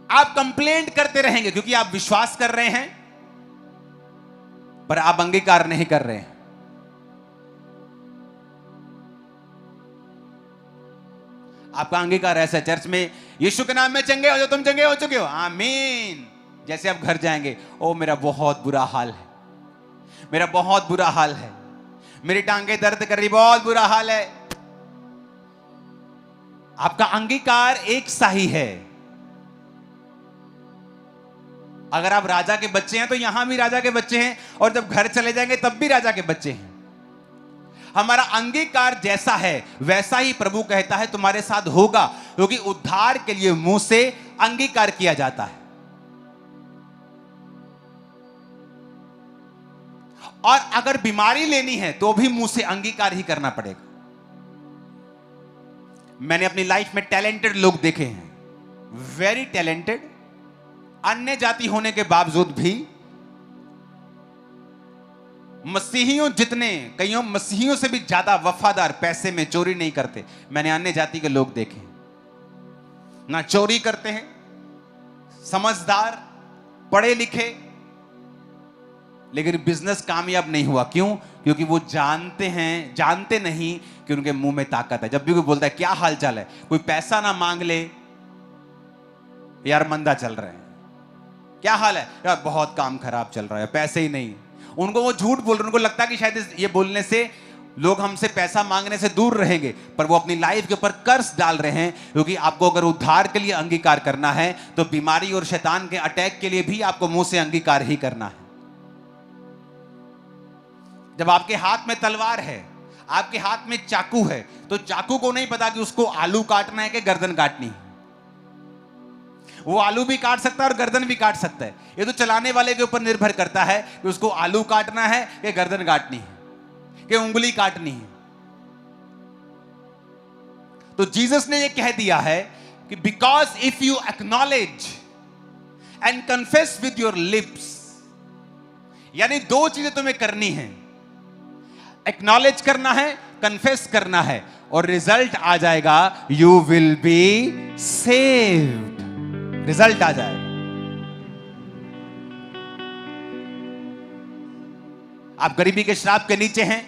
आप कंप्लेंट करते रहेंगे क्योंकि आप विश्वास कर रहे हैं पर आप अंगीकार नहीं कर रहे हैं। आपका अंगीकार ऐसा है, चर्च में यीशु के नाम में चंगे हो जाओ, तुम चंगे हो चुके हो, आमीन। जैसे आप घर जाएंगे, ओ मेरा बहुत बुरा हाल है, मेरा बहुत बुरा हाल है, मेरी टांगे दर्द कर रही, बहुत बुरा हाल है। आपका अंगीकार एक सा ही है। अगर आप राजा के बच्चे हैं तो यहां भी राजा के बच्चे हैं, और जब घर चले जाएंगे तब भी राजा के बच्चे हैं। हमारा अंगीकार जैसा है वैसा ही प्रभु कहता है तुम्हारे साथ होगा, क्योंकि उद्धार के लिए मुंह से अंगीकार किया जाता है। और अगर बीमारी लेनी है तो भी मुंह से अंगीकार ही करना पड़ेगा। मैंने अपनी लाइफ में टैलेंटेड लोग देखे हैं, वेरी टैलेंटेड, अन्य जाति होने के बावजूद भी मसीहियों जितने, कईयों मसीहियों से भी ज्यादा वफादार पैसे में चोरी नहीं करते। मैंने अन्य जाति के लोग देखे, ना चोरी करते हैं, समझदार, पढ़े लिखे, लेकिन बिजनेस कामयाब नहीं हुआ। क्यों? क्योंकि वो जानते नहीं कि उनके मुंह में ताकत है। जब भी कोई बोलता है क्या हाल चाल है, कोई पैसा ना मांग ले, यार मंदा चल रहा है, क्या हाल है यार, बहुत काम खराब चल रहा है, पैसे ही नहीं। उनको वो झूठ बोल रहे, उनको लगता है कि शायद ये बोलने से लोग हमसे पैसा मांगने से दूर रहेंगे, पर वो अपनी लाइफ के ऊपर कर्ज डाल रहे हैं। क्योंकि आपको अगर उद्धार के लिए अंगीकार करना है तो बीमारी और शैतान के अटैक के लिए भी आपको मुंह से अंगीकार ही करना है। जब आपके हाथ में तलवार है, आपके हाथ में चाकू है, तो चाकू को नहीं पता कि उसको आलू काटना है कि गर्दन काटनी है। वो आलू भी काट सकता है और गर्दन भी काट सकता है। ये तो चलाने वाले के ऊपर निर्भर करता है कि उसको आलू काटना है कि गर्दन काटनी है कि उंगली काटनी है। तो जीसस ने ये कह दिया है कि because if you acknowledge and confess with your lips, यानी दो चीजें तुम्हें करनी है, एक्नॉलेज करना है, कन्फेस करना है, और रिजल्ट आ जाएगा, you will be saved. Result आ जाएगा। आप गरीबी के श्राप के नीचे हैं,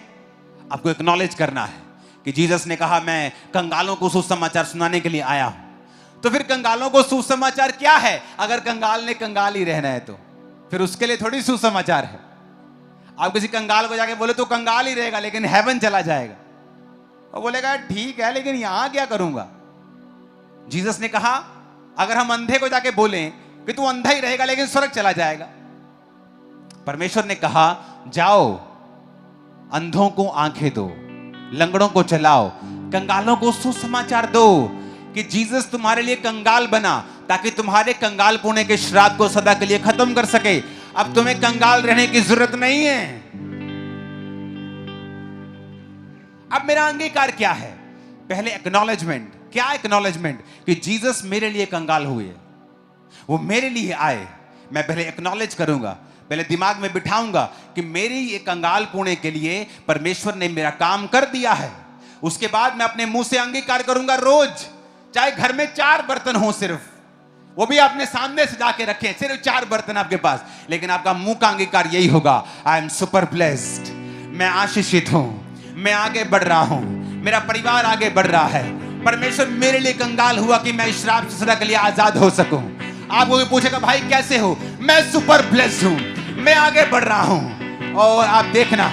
आपको एक्नॉलेज करना है कि जीसस ने कहा मैं कंगालों को सुसमाचार सुनाने के लिए आया हूं। तो फिर कंगालों को सुसमाचार क्या है? अगर कंगाल ने कंगाल ही रहना है तो फिर उसके लिए थोड़ी सुसमाचार है। आप किसी कंगाल को जाके बोले तो कंगाल ही रहेगा लेकिन हेवन चला जाएगा, और बोलेगा ठीक है लेकिन यहां क्या करूंगा। जीसस ने कहा अगर हम अंधे को जाके बोलें कि तू अंधा ही रहेगा लेकिन स्वर्ग चला जाएगा। परमेश्वर ने कहा जाओ, अंधों को आंखें दो, लंगड़ों को चलाओ, कंगालों को सुसमाचार दो कि जीसस तुम्हारे लिए कंगाल बना ताकि तुम्हारे कंगाल पुणे के श्राप को सदा के लिए खत्म कर सके। अब तुम्हें कंगाल रहने की जरूरत नहीं है। अब मेरा अंगीकार क्या है? पहले एक्नॉलेजमेंट। क्या एक्नॉलेजमेंट? कि जीसस मेरे लिए कंगाल हुए, वो मेरे लिए आए। मैं पहले एक्नॉलेज करूंगा, पहले दिमाग में बिठाऊंगा कि मेरी ये कंगाल पुणे के लिए परमेश्वर ने मेरा काम कर दिया है। उसके बाद मैं अपने मुंह से अंगीकार करूंगा रोज, चाहे घर में 4 बर्तन हो, सिर्फ वो भी आपने सामने सजा के रखे, सिर्फ 4 बर्तन आपके पास, लेकिन आपका मुंह का अंगीकार यही होगा, आई एम सुपर ब्लेस्ड, मैं आशीषित हूं, मैं आगे बढ़ रहा हूं, मेरा परिवार आगे बढ़ रहा है। परमेश्वर मेरे लिए कंगाल हुआ कि मैं श्राप से सदा के लिए आजाद हो सकूं। आपको पूछेगा भाई कैसे हो? मैं सुपर ब्लेस्ड हूं, मैं आगे बढ़ रहा हूं। और आप देखना,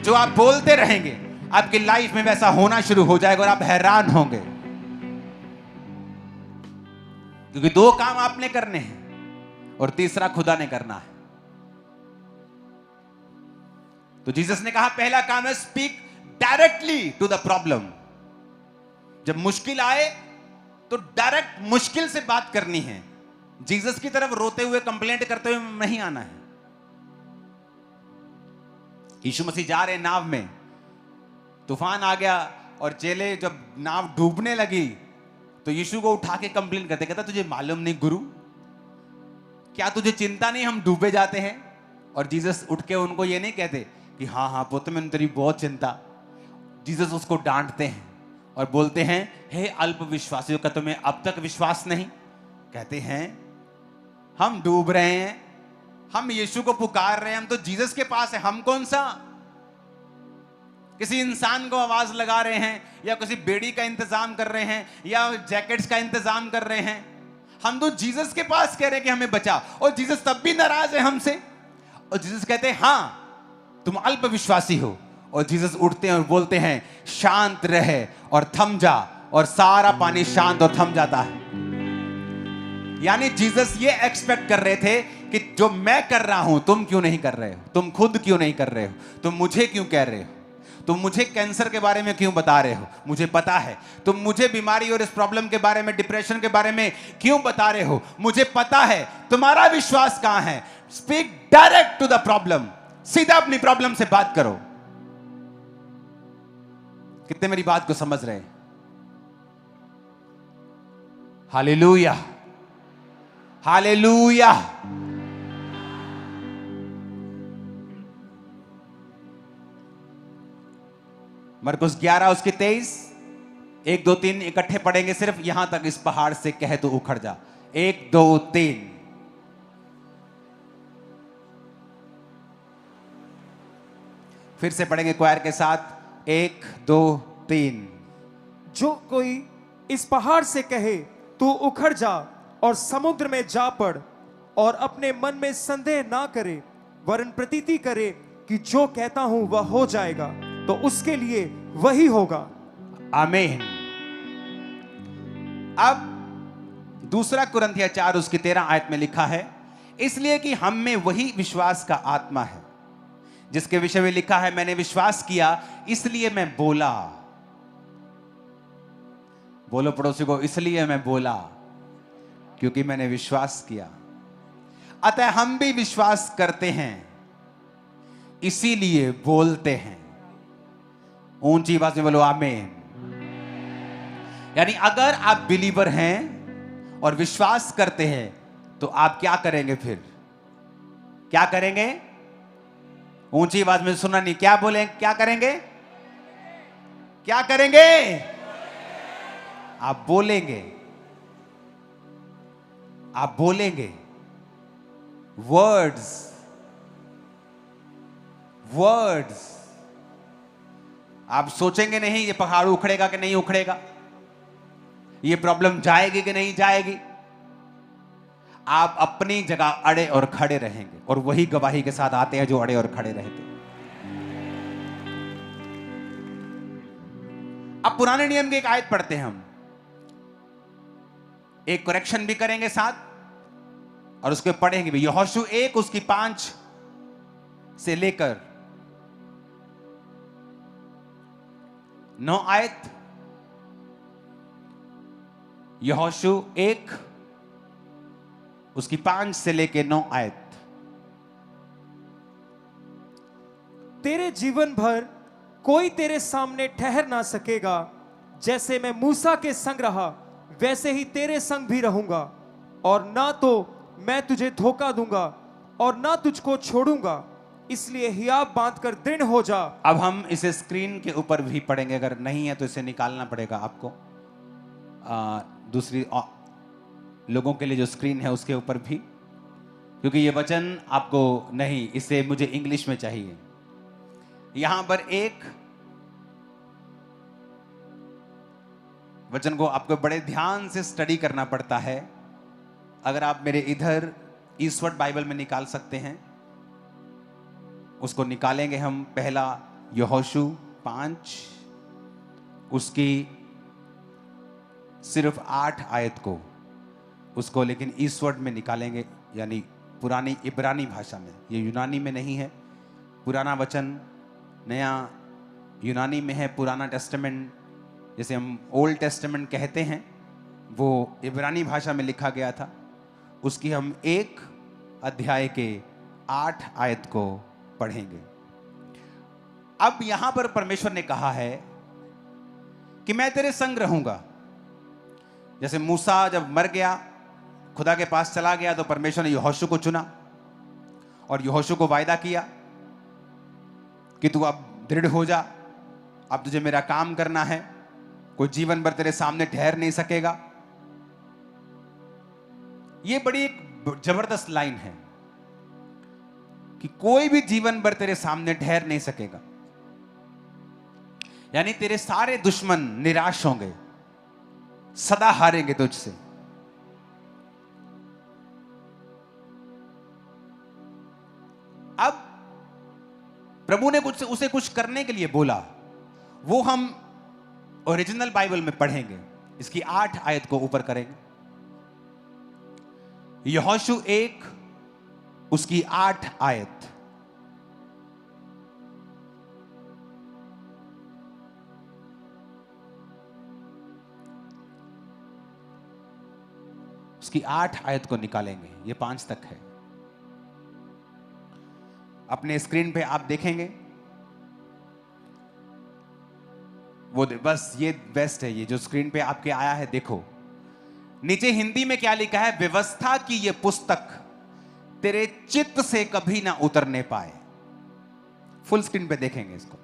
जो आप बोलते रहेंगे आपकी लाइफ में वैसा होना शुरू हो जाएगा और आप हैरान होंगे। क्योंकि 2 काम आपने करने हैं और तीसरा खुदा ने करना है। तो जीसस ने कहा पहला काम है speak directly to the problem. जब मुश्किल आए तो डायरेक्ट मुश्किल से बात करनी है। जीसस की तरफ रोते हुए कंप्लेंट करते हुए नहीं आना है। यीशु मसीह जा रहे नाव में, तूफान आ गया और चेले जब नाव डूबने लगी तो यीशु को उठा के कंप्लेंट करते, कहता तुझे मालूम नहीं गुरु, क्या तुझे चिंता नहीं हम डूबे जाते हैं? और जीसस उठ के उनको ये नहीं कहते कि हाँ हाँ पुत्र मैंने तेरी बहुत चिंता। जीसस उसको डांटते हैं और बोलते हैं हे अल्प विश्वासियों का तुम्हें अब तक विश्वास नहीं? कहते हैं हम डूब रहे हैं, हम यीशु को पुकार रहे हैं, हम तो जीसस के पास है, हम कौन सा किसी इंसान को आवाज लगा रहे हैं या किसी बेड़ी का इंतजाम कर रहे हैं या जैकेट्स का इंतजाम कर रहे हैं? हम तो जीसस के पास कह रहे हैं कि हमें बचा, और जीसस तब भी नाराज है हमसे। और जीसस कहते हैं हाँ तुम अल्प विश्वासी हो। और जीसस उठते हैं और बोलते हैं शांत रहे और थम जा, और सारा पानी शांत और थम जाता है। यानी जीसस ये एक्सपेक्ट कर रहे थे कि जो मैं कर रहा हूं तुम क्यों नहीं कर रहे हो, तुम खुद क्यों नहीं कर रहे हो, तुम मुझे क्यों कह रहे हो, तुम मुझे कैंसर के बारे में क्यों बता रहे हो, मुझे पता है। तुम मुझे बीमारी और इस प्रॉब्लम के बारे में, डिप्रेशन के बारे में क्यों बता रहे हो, मुझे पता है। तुम्हारा विश्वास कहां है? Speak direct to the problem. सीधा अपनी प्रॉब्लम से बात करो। कितने मेरी बात को समझ रहे हैं? Hallelujah, hallelujah. मरकुस 11 उसकी 23, 1 2 3 इकट्ठे पढ़ेंगे सिर्फ यहां तक। इस पहाड़ से कह तो उखड़ जा। 1 2 3। फिर से पढ़ेंगे क्वायर के साथ। 1 2 3। जो कोई इस पहाड़ से कहे तू उखड़ जा और समुद्र में जा पड़, और अपने मन में संदेह ना करे, वरन प्रतीति करे कि जो कहता हूं वह हो जाएगा, तो उसके लिए वही होगा। आमीन। अब दूसरा कुरिन्थिया 4 उसकी 13 आयत में लिखा है, इसलिए कि हम में वही विश्वास का आत्मा है, जिसके विषय में लिखा है, मैंने विश्वास किया इसलिए मैं बोला। बोलो पड़ोसी को, इसलिए मैं बोला क्योंकि मैंने विश्वास किया। अतः हम भी विश्वास करते हैं इसीलिए बोलते हैं। ऊंची आवाज में बोलो आमीन। यानी अगर आप बिलीवर हैं और विश्वास करते हैं तो आप क्या करेंगे? फिर क्या करेंगे? ऊंची आवाज में सुना नहीं, क्या बोले? क्या करेंगे? क्या करेंगे? आप बोलेंगे। आप बोलेंगे। Words, words. आप सोचेंगे नहीं ये पहाड़ उखड़ेगा कि नहीं उखड़ेगा, ये प्रॉब्लम जाएगी कि नहीं जाएगी। आप अपनी जगह अड़े और खड़े रहेंगे, और वही गवाही के साथ आते हैं जो अड़े और खड़े रहते हैं। अब पुराने नियम की एक आयत पढ़ते हैं हम, एक करेक्शन भी करेंगे साथ और उसके पढ़ेंगे भी। यहोशू 1 उसकी 5 से लेकर 9 आयत। यहोशू 1 उसकी 5 से लेकर 9 आयत। तेरे जीवन भर कोई तेरे सामने ठहर ना सकेगा, जैसे मैं मूसा के संग रहा वैसे ही तेरे संग भी रहूंगा, और ना तो मैं तुझे धोखा दूंगा और ना तुझको छोड़ूंगा, इसलिए हियाव बांध कर दृढ़ हो जा। अब हम इसे स्क्रीन के ऊपर भी पढ़ेंगे, अगर नहीं है तो इसे निकालना पड़ेगा आपको। दूसरी लोगों के लिए जो स्क्रीन है उसके ऊपर भी, क्योंकि ये वचन आपको नहीं, इसे मुझे इंग्लिश में चाहिए। यहां पर एक वचन को आपको बड़े ध्यान से स्टडी करना पड़ता है। अगर आप मेरे इधर ईस्वर्ड बाइबल में निकाल सकते हैं, उसको निकालेंगे हम। पहला यहोशू 5 उसकी सिर्फ 8 आयत को, उसको लेकिन ईस्वर्ड में निकालेंगे, यानी पुरानी इब्रानी भाषा में। ये यूनानी में नहीं है। पुराना वचन नया यूनानी में है। पुराना टेस्टामेंट जैसे हम ओल्ड टेस्टामेंट कहते हैं, वो इब्रानी भाषा में लिखा गया था। उसकी हम 1 अध्याय के 8 आयत को पढ़ेंगे। अब यहां पर परमेश्वर ने कहा है कि मैं तेरे संग रहूंगा। जैसे मूसा जब मर गया, खुदा के पास चला गया, तो परमेश्वर ने यहोशू को चुना और यहोशू को वायदा किया कि तू अब दृढ़ हो जा, अब तुझे मेरा काम करना है, कोई जीवन भर तेरे सामने ठहर नहीं सकेगा। ये बड़ी एक जबरदस्त लाइन है कि कोई भी जीवन भर तेरे सामने ठहर नहीं सकेगा। यानी तेरे सारे दुश्मन निराश होंगे, सदा हारेंगे तुझसे। अब प्रभु ने उसे कुछ करने के लिए बोला, वो हम ओरिजिनल बाइबल में पढ़ेंगे। इसकी 8 आयत को ऊपर करेंगे। यहोशू 1 उसकी 8 आयत। उसकी 8 आयत को निकालेंगे। ये 5 तक है। अपने स्क्रीन पे आप देखेंगे, वो बस ये बेस्ट है। ये जो स्क्रीन पे आपके आया है, देखो नीचे हिंदी में क्या लिखा है, व्यवस्था की ये पुस्तक तेरे चित्त से कभी ना उतरने पाए। फुल स्क्रीन पे देखेंगे इसको।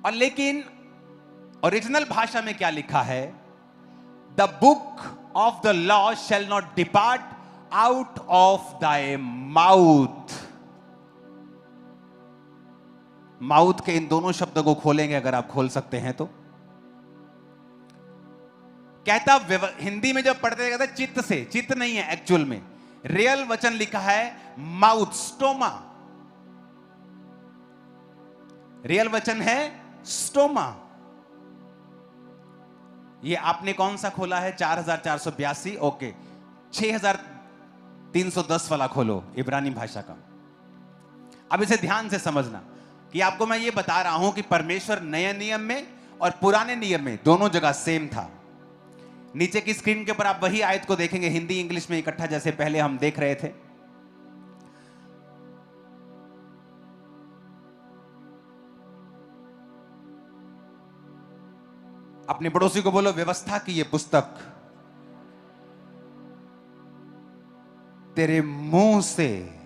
और लेकिन ओरिजिनल भाषा में क्या लिखा है? The book of the law shall not depart out of thy mouth. Mouth के इन दोनों शब्दों को खोलेंगे, अगर आप खोल सकते हैं तो। कहता हिंदी में जब पढ़ते कहता चित्त से, चित्त नहीं है एक्चुअल में, रियल वचन लिखा है माउथ, स्टोमा। रियल वचन है स्टोमा। ये आपने कौन सा खोला है? 4482, ओके। 6310 वाला खोलो, इब्रानी भाषा का। अब इसे ध्यान से समझना कि आपको मैं ये बता रहा हूं कि परमेश्वर नए नियम में और पुराने नियम में दोनों जगह सेम था। नीचे की स्क्रीन के ऊपर आप वही आयत को देखेंगे, हिंदी इंग्लिश में इकट्ठा, जैसे पहले हम देख रहे थे। अपने पड़ोसी को बोलो, व्यवस्था की ये पुस्तक तेरे मुंह से,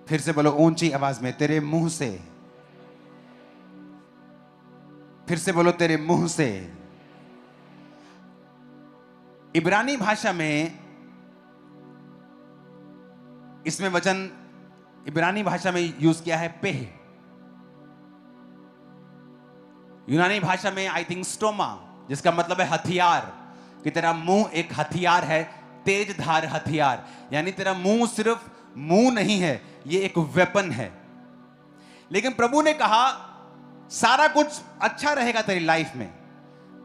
फिर से बोलो ऊंची आवाज में, तेरे मुंह से, फिर से बोलो तेरे मुंह से। इब्रानी भाषा में इसमें वचन इब्रानी भाषा में यूज किया है पेह। यूनानी भाषा में आई थिंक स्टोमा, जिसका मतलब है हथियार, कि तेरा मुंह एक हथियार है, तेज धार हथियार। यानी तेरा मुंह सिर्फ मुंह नहीं है, ये एक वेपन है। लेकिन प्रभु ने कहा सारा कुछ अच्छा रहेगा तेरी लाइफ में,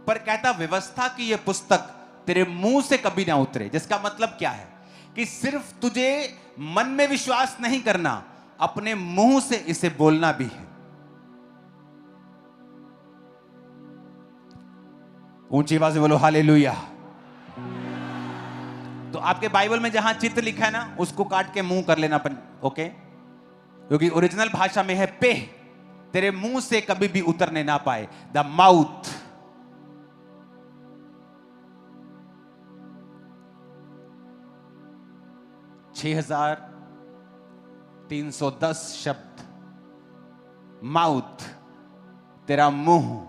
पर कहता व्यवस्था की ये पुस्तक तेरे मुंह से कभी ना उतरे। जिसका मतलब क्या है कि सिर्फ तुझे मन में विश्वास नहीं करना, अपने मुंह से इसे बोलना भी है। ऊंची आवाज में बोलो हालेलुया। तो आपके बाइबल में जहां चित्त लिखा है ना, उसको काट के मुंह कर लेना, ओके? क्योंकि ओरिजिनल भाषा में है पेह, तेरे मुंह से कभी भी उतरने ना पाए, द माउथ। $6,310 शब्द, माउथ, तेरा मुंह।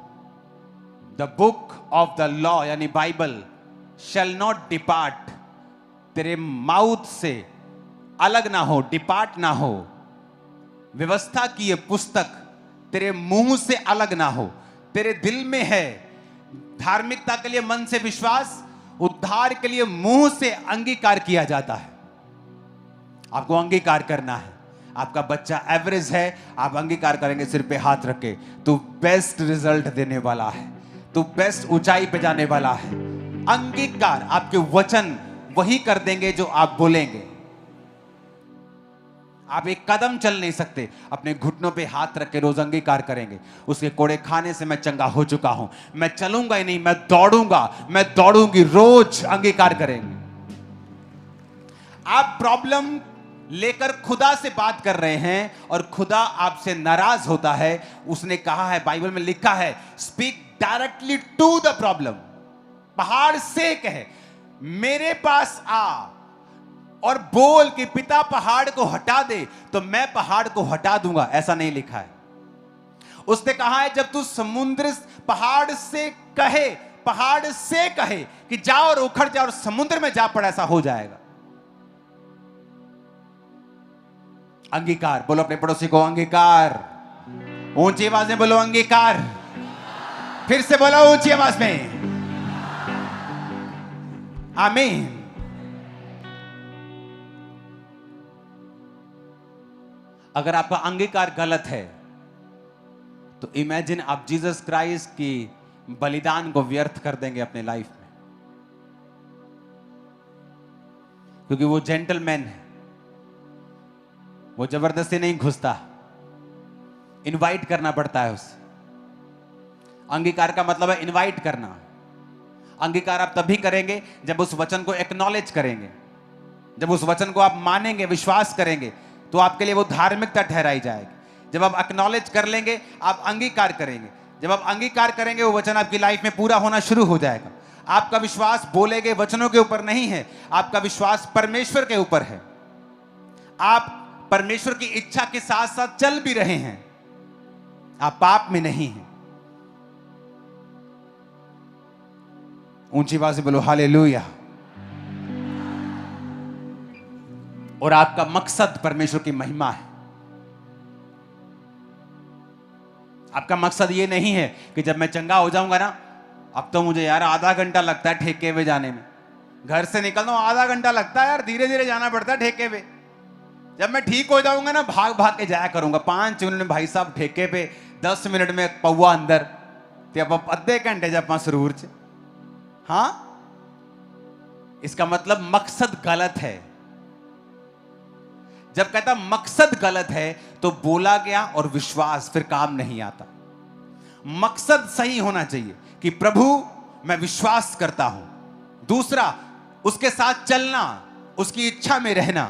The book of the law यानी बाइबल शैल नॉट डिपार्ट, तेरे माउथ से अलग ना हो, डिपार्ट ना हो। व्यवस्था की यह पुस्तक तेरे मुंह से अलग ना हो। तेरे दिल में है धार्मिकता के लिए मन से विश्वास, उद्धार के लिए मुंह से अंगीकार किया जाता है। आपको अंगीकार करना है। आपका बच्चा एवरेज है, आप अंगीकार करेंगे सिर पे हाथ रख के, तू बेस्ट रिजल्ट देने वाला है, तू बेस्ट ऊंचाई पे जाने वाला है। अंगीकार, आपके वचन वही कर देंगे जो आप बोलेंगे। आप एक कदम चल नहीं सकते, अपने घुटनों पे हाथ रख के रोज अंगीकार करेंगे, उसके कोड़े खाने से मैं चंगा हो चुका हूं, मैं चलूंगा ही नहीं, मैं दौड़ूंगा, मैं दौड़ूंगी, रोज अंगीकार करेंगे। आप प्रॉब्लम लेकर खुदा से बात कर रहे हैं और खुदा आपसे नाराज होता है। उसने कहा है, बाइबल में लिखा है, speak directly to the problem. पहाड़ से कहे, मेरे पास आ और बोल कि पिता पहाड़ को हटा दे, तो मैं पहाड़ को हटा दूंगा। ऐसा नहीं लिखा है। उसने कहा है, जब तू समुद्र पहाड़ से कहे कि जाओ और उखड़ जाओ और समुद्र में जा पड़, ऐसा हो जाएगा। अंगीकार, बोलो अपने पड़ोसी को अंगीकार। ऊंची आवाज में बोलो अंगीकार। फिर से बोलो ऊंची आवाज में, आमीन। अगर आपका अंगीकार गलत है तो इमेजिन आप जीसस क्राइस्ट की बलिदान को व्यर्थ कर देंगे अपने लाइफ में। क्योंकि वो जेंटलमैन है, वो जबरदस्ती नहीं घुसता, इनवाइट करना पड़ता है उसे। अंगीकार का मतलब है इनवाइट करना। अंगीकार आप तभी करेंगे जब उस वचन को एक्नॉलेज करेंगे, जब उस वचन को आप मानेंगे, विश्वास करेंगे, तो आपके लिए वो धार्मिकता ठहराई जाएगी। जब आप एक्नॉलेज कर लेंगे, आप अंगीकार करेंगे। जब आप अंगीकार करेंगे, वो वचन आपकी लाइफ में पूरा होना शुरू हो जाएगा। आपका विश्वास बोले गए वचनों के ऊपर नहीं है, आपका विश्वास परमेश्वर के ऊपर है। आप परमेश्वर की इच्छा के साथ साथ चल भी रहे हैं, आप पाप में नहीं हैं। ऊंची आवाज से बोलो हालेलुया। और आपका मकसद परमेश्वर की महिमा है। आपका मकसद ये नहीं है कि जब मैं चंगा हो जाऊंगा ना, अब तो मुझे यार आधा घंटा लगता है ठेके पे जाने में, घर से निकलना आधा घंटा लगता है यार, धीरे धीरे जाना पड़ता है ठेके पे। जब मैं ठीक हो जाऊंगा ना, भाग भाग के जाया करूंगा। 5 मिनट में भाई साहब ठेके पे, 10 मिनट में पौवा अंदर, ते आप अद्धे घंटे जब आप सुरूर च। हाँ, इसका मतलब मकसद गलत है। जब कहता मकसद गलत है तो बोला गया और विश्वास फिर काम नहीं आता। मकसद सही होना चाहिए कि प्रभु मैं विश्वास करता हूं, दूसरा उसके साथ चलना, उसकी इच्छा में रहना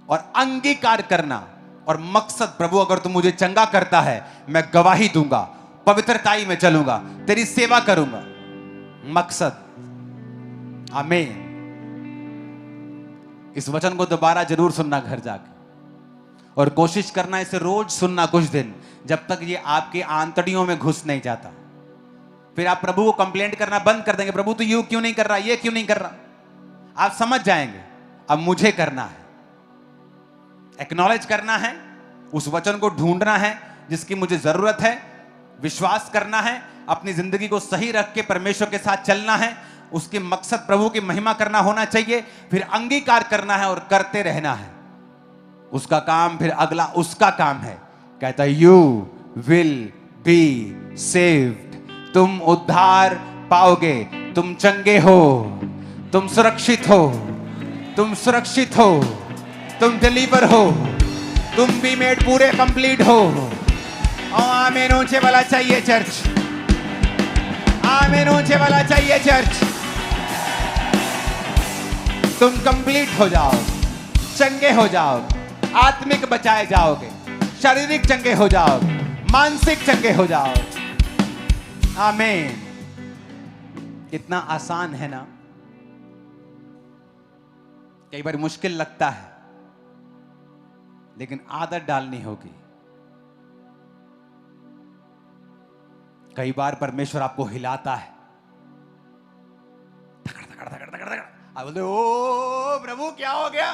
और अंगीकार करना। और मकसद प्रभु अगर तू मुझे चंगा करता है, मैं गवाही दूंगा, पवित्रताई में चलूंगा, तेरी सेवा करूंगा। मकसद। आमीन। इस वचन को दोबारा जरूर सुनना घर जाके, और कोशिश करना इसे रोज सुनना कुछ दिन, जब तक ये आपकी आंतड़ियों में घुस नहीं जाता। फिर आप प्रभु को कंप्लेंट करना बंद कर देंगे, प्रभु तू यूं क्यों नहीं कर रहा, ये क्यों नहीं कर रहा। आप समझ जाएंगे अब मुझे करना है, एक्नॉलेज करना है, उस वचन को ढूंढना है जिसकी मुझे जरूरत है, विश्वास करना है, अपनी जिंदगी को सही रख के परमेश्वर के साथ चलना है, उसके मकसद प्रभु की महिमा करना होना चाहिए, फिर अंगीकार करना है और करते रहना है। उसका काम फिर अगला उसका काम है। कहता यू विल बी सेव्ड, तुम उद्धार पाओगे, तुम चंगे हो, तुम सुरक्षित हो, तुम सुरक्षित हो, तुम डिलीवर हो, तुम भी मेड पूरे कंप्लीट हो। आमीन ऊंचे वाला चाहिए चर्च, आमीन ऊंचे वाला चाहिए चर्च। तुम कंप्लीट हो जाओ, चंगे हो जाओ, आत्मिक बचाए जाओगे, शारीरिक चंगे हो जाओगे, मानसिक चंगे हो जाओ। आमीन। कितना आसान है ना। कई बार मुश्किल लगता है, लेकिन आदत डालनी होगी। कई बार परमेश्वर आपको हिलाता है, धकड़ धकड़ धकड़ धकड़ धकड़। आप बोलते ओ प्रभु क्या हो गया,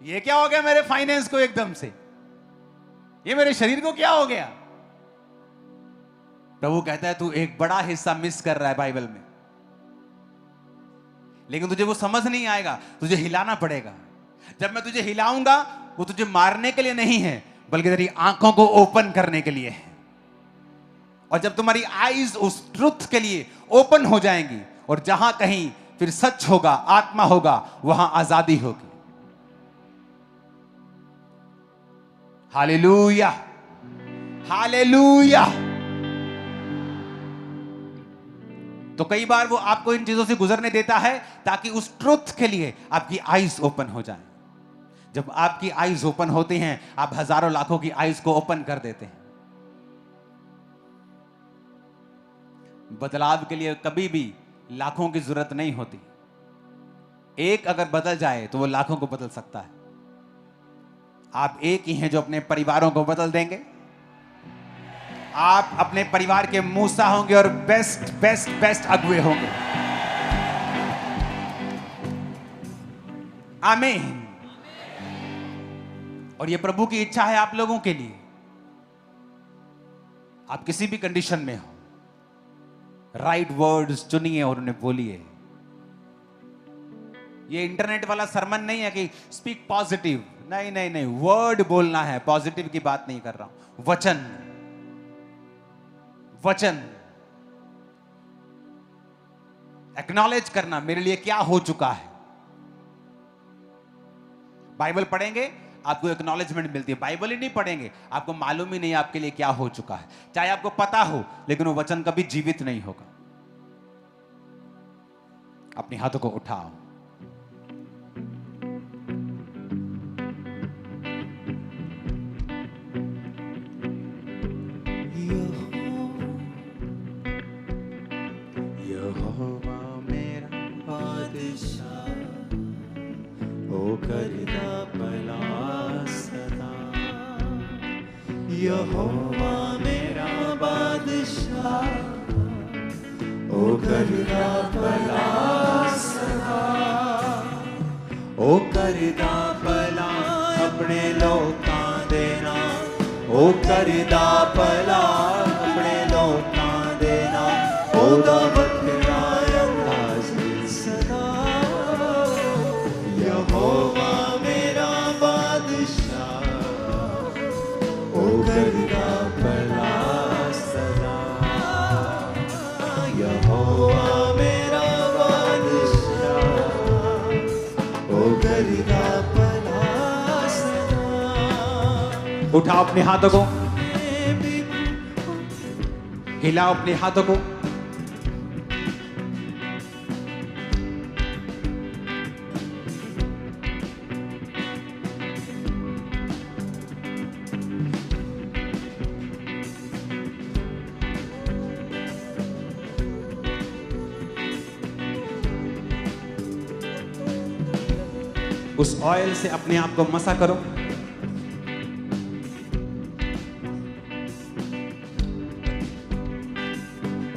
ये क्या हो गया मेरे फाइनेंस को एकदम से, ये मेरे शरीर को क्या हो गया। प्रभु कहता है तू एक बड़ा हिस्सा मिस कर रहा है बाइबल में, लेकिन तुझे वो समझ नहीं आएगा, तुझे हिलाना पड़ेगा। जब मैं तुझे हिलाऊंगा, वो तुझे मारने के लिए नहीं है, बल्कि तेरी आंखों को ओपन करने के लिए है। और जब तुम्हारी आईज उस ट्रुथ के लिए ओपन हो जाएंगी, और जहां कहीं फिर सच होगा, आत्मा होगा, वहां आजादी होगी। Hallelujah, hallelujah. तो कई बार वो आपको इन चीजों से गुजरने देता है ताकि उस ट्रुथ के लिए आपकी आईज ओपन हो जाए। जब आपकी आईज ओपन होती हैं, आप हजारों लाखों की आईज को ओपन कर देते हैं। बदलाव के लिए कभी भी लाखों की जरूरत नहीं होती। एक अगर बदल जाए तो वो लाखों को बदल सकता है। आप एक ही हैं जो अपने परिवारों को बदल देंगे। आप अपने परिवार के मूसा होंगे और बेस्ट बेस्ट बेस्ट अगुए होंगे। आमीन। और ये प्रभु की इच्छा है आप लोगों के लिए। आप किसी भी कंडीशन में हो, राइट वर्ड्स चुनिए और उन्हें बोलिए। ये इंटरनेट वाला सरमन नहीं है कि स्पीक पॉजिटिव, नहीं नहीं नहीं, वर्ड बोलना है, पॉजिटिव की बात नहीं कर रहा हूं। वचन, वचन एक्नॉलेज करना, मेरे लिए क्या हो चुका है। बाइबल पढ़ेंगे आपको एक्नॉलेजमेंट मिलती है, बाइबल ही नहीं पढ़ेंगे आपको मालूम ही नहीं आपके लिए क्या हो चुका है। चाहे आपको पता हो, लेकिन वो वचन कभी जीवित नहीं होगा। अपने हाथों को उठाओ। यहोवा मेरा बादशाह, ओ करता भला यहोवा मेरा बादशाह, ओ करदा भला सदा, ओ करदा भला अपने लोकां दे नाल, ओ करदा भला अपने लोकां दे नाल, ओदा वखरा अंदाज़ सदा। यहोवा मेरा बादशाह, ओ करदा भला सदा। यहोवा मेरा बादशाह, ओ करदा भला सदा। उठाओ अपने हाथों को, हिलाओ अपने हाथों को। उस ऑयल से अपने आप को मसा करो।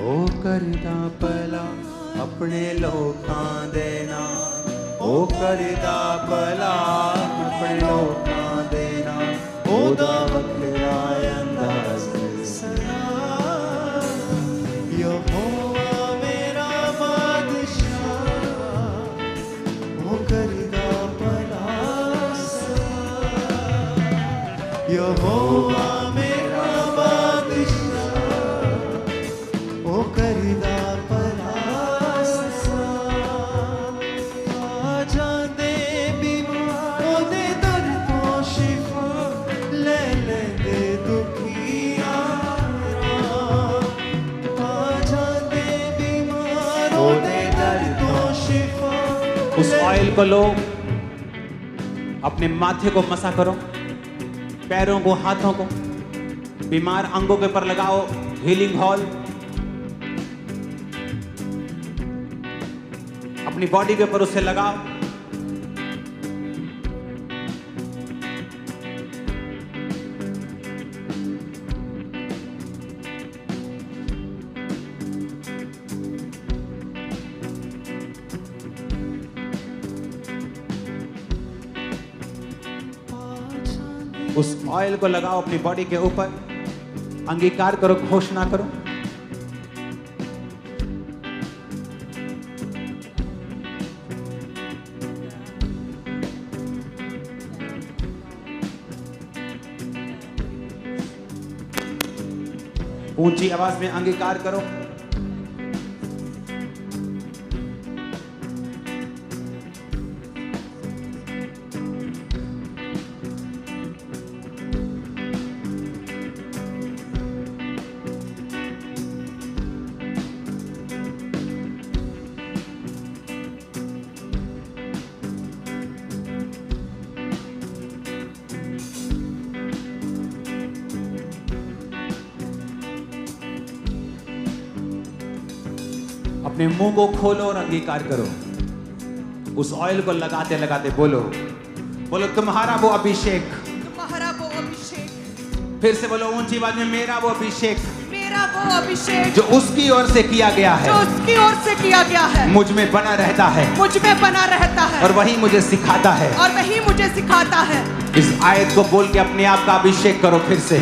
ओ करदा भला अपने लोकां दे नाल, ओ करदा भला अपने लोकां दे नाल, ओदा वखरा अंदाज़ सदा। यहोवा मेरा बादशाह, ओ करदा भला सदा। यहोवा मेरा बादशाह, ओ करदा भला सदा। आ जांदे बीमार ओदे दर तो शिफा ले लेंदे दुखिया। आ जांदे बीमार ओदे दर तो शिफा। उस ऑयल को लो, अपने माथे को मसा करो, पैरों को, हाथों को, बीमार अंगों के ऊपर लगाओ। हीलिंग हॉल अपनी बॉडी के ऊपर उसे लगाओ। उस ऑयल को लगाओ अपनी बॉडी के ऊपर, अंगीकार करो, घोषणा करो। ऊंची आवाज में अंगीकार करो। अपने मुंह को खोलो और अंगीकार करो। उस ऑयल को लगाते लगाते बोलो, बोलो तुम्हारा वो अभिषेक। तुम्हारा वो अभिषेक, फिर से बोलो ऊंची आवाज में, मेरा वो अभिषेक मेरा वो अभिषेक जो उसकी ओर से किया गया जो है, उसकी ओर से किया गया है, मुझ में बना रहता है मुझ में बना रहता है और वही मुझे सिखाता है। और वही मुझे सिखाता है। इस आयत को बोल के अपने आप का अभिषेक करो फिर से।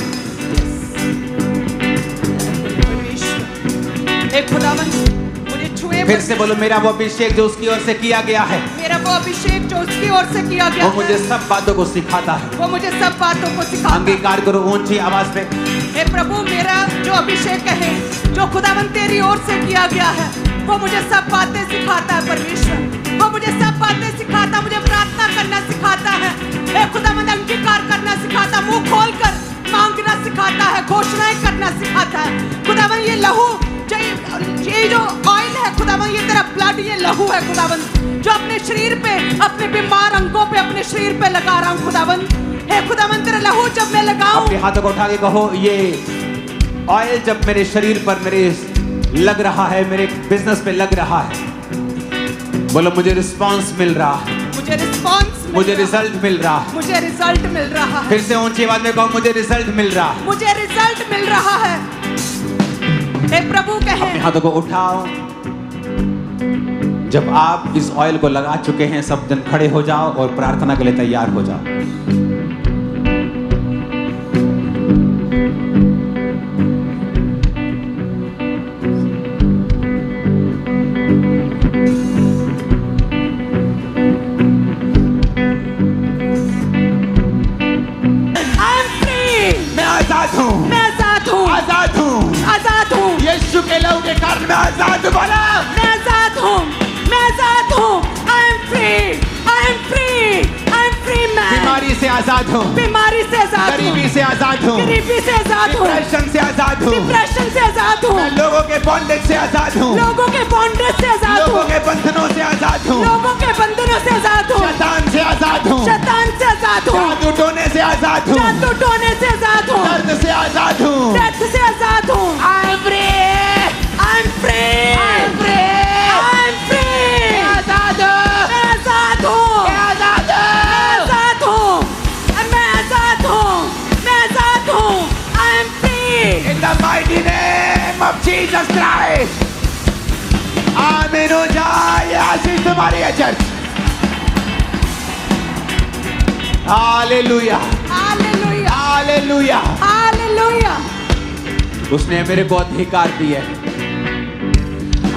हे खुदावंद, मुझे छुए फिर से बोलो, मेरा वो अभिषेक जो उसकी ओर से किया गया है, मेरा वो अभिषेक जो उसकी ओर से किया गया वो मुझे है, सब बातों को सिखाता है। वो मुझे सब बातों को सिखाता है। अंगीकार करो ऊंची आवाज में। हे प्रभु, मेरा जो अभिषेक है, जो खुदावंद तेरी ओर से किया गया है, वो मुझे सब बातें सिखाता है। परमेश्वर, वो मुझे सब बातें सिखाता, मुझे प्रार्थना करना सिखाता है। हे खुदावंद, अंगीकार करना सिखाता, मुंह खोलकर मांगना सिखाता है, घोषणाएं करना सिखाता है। खुदावंद, ये लहू, ये जो ऑयल है खुदावंद, ये तेरा ब्लड, ये लहू है खुदावंद, जो अपने शरीर पे, अपने बीमार अंगों पे, अपने शरीर पे लगा रहा हूँ खुदावंद। हे खुदावंद, तेरा लहू जब मैं लगाऊं, अपने हाथों को उठा के कहो, ये ऑयल जब मेरे शरीर पर मेरे लग रहा है, मेरे बिजनेस पे लग रहा है, बोलो मुझे रिस्पांस मिल रहा है। मुझे मुझे रिस्पॉन्स मुझे रिजल्ट मिल रहा है। मुझे रिजल्ट मिल रहा है। फिर से ऊंची आवाज में कहो, मुझे रिजल्ट मिल रहा है। मुझे रिजल्ट मिल रहा है। हे प्रभु अपने कहे, हाथों को उठाओ। जब आप इस ऑयल को लगा चुके हैं, सब जन खड़े हो जाओ और प्रार्थना के लिए तैयार हो जाओ। मैं आजाद हूँ, मैं आजाद हूँ, आजाद हूँ, आजाद हूँ, यीशु के लहू के कारण मैं आजाद हूँ। बोला, मैं आजाद हूँ, मैं आजाद हूँ। I am free, I am free, I am free man. बीमारी से आजाद हूँ, बीमारी से आजाद हूँ, गरीबी से आजाद हूँ, गरीबी से आजाद हूँ, डिप्रेशन से आजाद हूँ, डिप्रेशन से आजाद हूँ, मैं लोगों के बॉन्डेज से आजाद हूँ, लोगों के बॉन्डेज से आजाद लोगों हूँ, के बंधनों से आजाद हूँ, लोगों के बंधनों से आजाद हूँ, शैतान से आजाद हूँ, शैतान से आजाद हूँ, जादू टोने से आजाद हूँ, जादू टोने से आजाद हूँ, दर्द से आजाद हूँ। डेथ से आजाद हूँ। I am free, I am free, I am free, I am free. आजाद हूँ, मैं आजाद हूँ, मैं आजाद हूँ। मैं आजाद हूँ, मैं आजाद हूँ, I am free. In the mighty name of Jesus Christ. आमीन हो जाए। आशीष तुम्हारी है church. Hallelujah, hallelujah, hallelujah. Hallelujah. उसने मेरे को अधिकार दिए,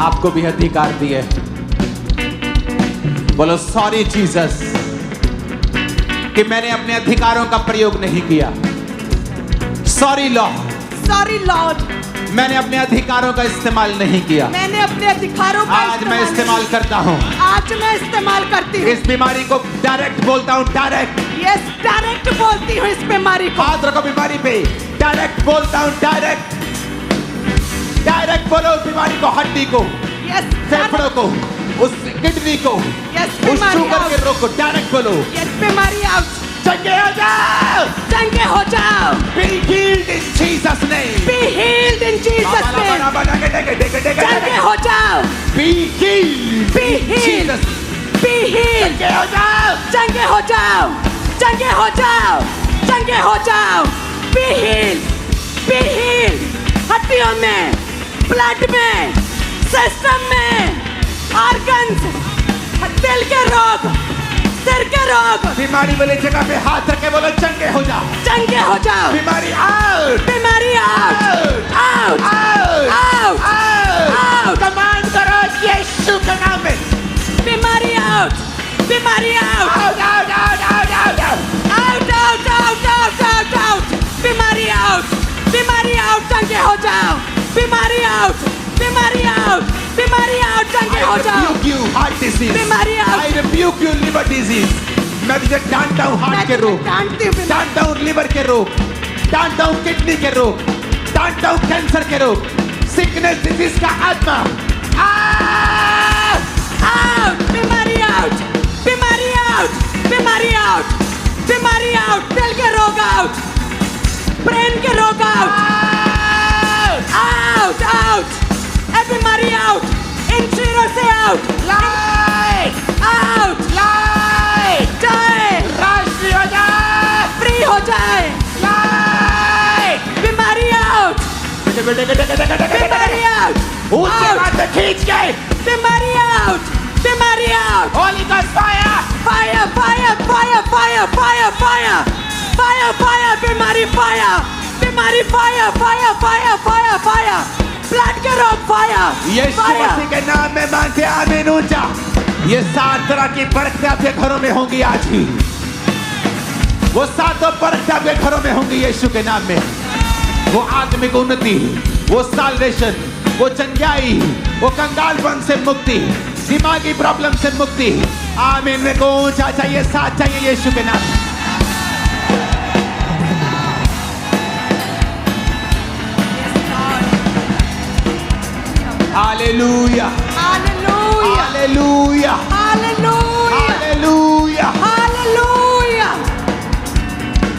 आपको भी अधिकार दिए। बोलो सॉरी जीसस कि मैंने अपने अधिकारों का प्रयोग नहीं किया। सॉरी लॉर्ड, सॉरी लॉर्ड, मैंने अपने अधिकारों का इस्तेमाल नहीं किया। मैंने अपने अधिकारों का आज मैं इस्तेमाल करता हूँ। आज मैं इस्तेमाल करती हूँ। इस बीमारी को डायरेक्ट बोलता हूँ, डायरेक्ट। यस, डायरेक्ट बोलती हूँ इस बीमारी को। हाथ रखो बीमारी पे, डायरेक्ट बोलता हूँ, डायरेक्ट। डायरेक्ट बोलो उस बीमारी को, हड्डी को, यस, फेफड़ों को, उस किडनी को, यस, उस बीमारी शुगर के आउट, रोग को, डायरेक्ट बोलो। यस, बीमारी आउट। चंगे हो जाओ। चंगे हो जाओ। Be healed in Jesus name. Be healed in Jesus name। चंगे हो जाओ। Be healed. Be healed। Jesus. Be healed। चंगे हो जाओ। चंगे हो जाओ। चंगे हो जाओ। चंगे हो जाओ। Be healed। Be healed। हड्डियों में, ब्लड में, सिस्टम में, ऑर्गन्स, दिल के रोग, सिर के रोग, बीमारी वाली जगह पे हाथ रखे बोलो चंगे हो जाओ। चंगे हो जाओ। बीमारी आउट। बीमारी out, out, out, out. Command करो यीशु के नाम में। बीमारी आउट, बीमारी out, out out out out out out. Out, out, out, out, out, out. बीमारी आउट, बीमारी आउट, चंगे हो जाओ। बीमारी आउट, बीमारी आउट, बीमारी आउट, चंगे हो I जाओ। rebuke you heart disease. बीमारी out. I rebuke you liver disease. मैं तुझे डांटता हूँ हार्ट के रोग, डांटती हूँ बीमारी। डांटता हूँ लिवर के रोग, डांटता हूँ किडनी के रोग, डांटता हूँ कैंसर के रोग, सिकनेस डिजीज का आत्मा। आउट, बीमारी आउट, बीमारी आउट, बीमारी आउट, बीमारी आउट, दिल के रोग आउट, ब्रेन के रोग आउट, आउट, आउट, ए बीमारी आउट, इन शरीरों से आउट, लाइट आउट, लाइट जाए, राष्ट्रीय हो जाए। फ्री हो जाए, लाइट बीमारी आउट, बीमारी आउट, उसके आउट, बाद में खींच के बीमारी आउट, बीमारी आउट, होली का fire. fire, fire, fire, fire, fire, fire, fire, fire, बीमारी fire, बीमारी fire, fire, fire, fire, fire, blood के रोग fire, यीशु fire, मसीह के नाम में मानते आमीन ऊंचा। ये 7 तरह की बरकतें आपके घरों में होंगी आज ही। वो 7 बरकतें आपके घरों में होंगी यीशु के नाम में। वो आत्मिक उन्नति, वो साल्वेशन, वो चंगाई, वो कंगालपन से मुक्ति, दिमागी प्रॉब्लम से मुक्ति। आमीन में को ऊंचा चाहिए, 7 चाहिए यीशु के नाम में। Hallelujah, hallelujah, hallelujah, hallelujah, hallelujah. hallelujah,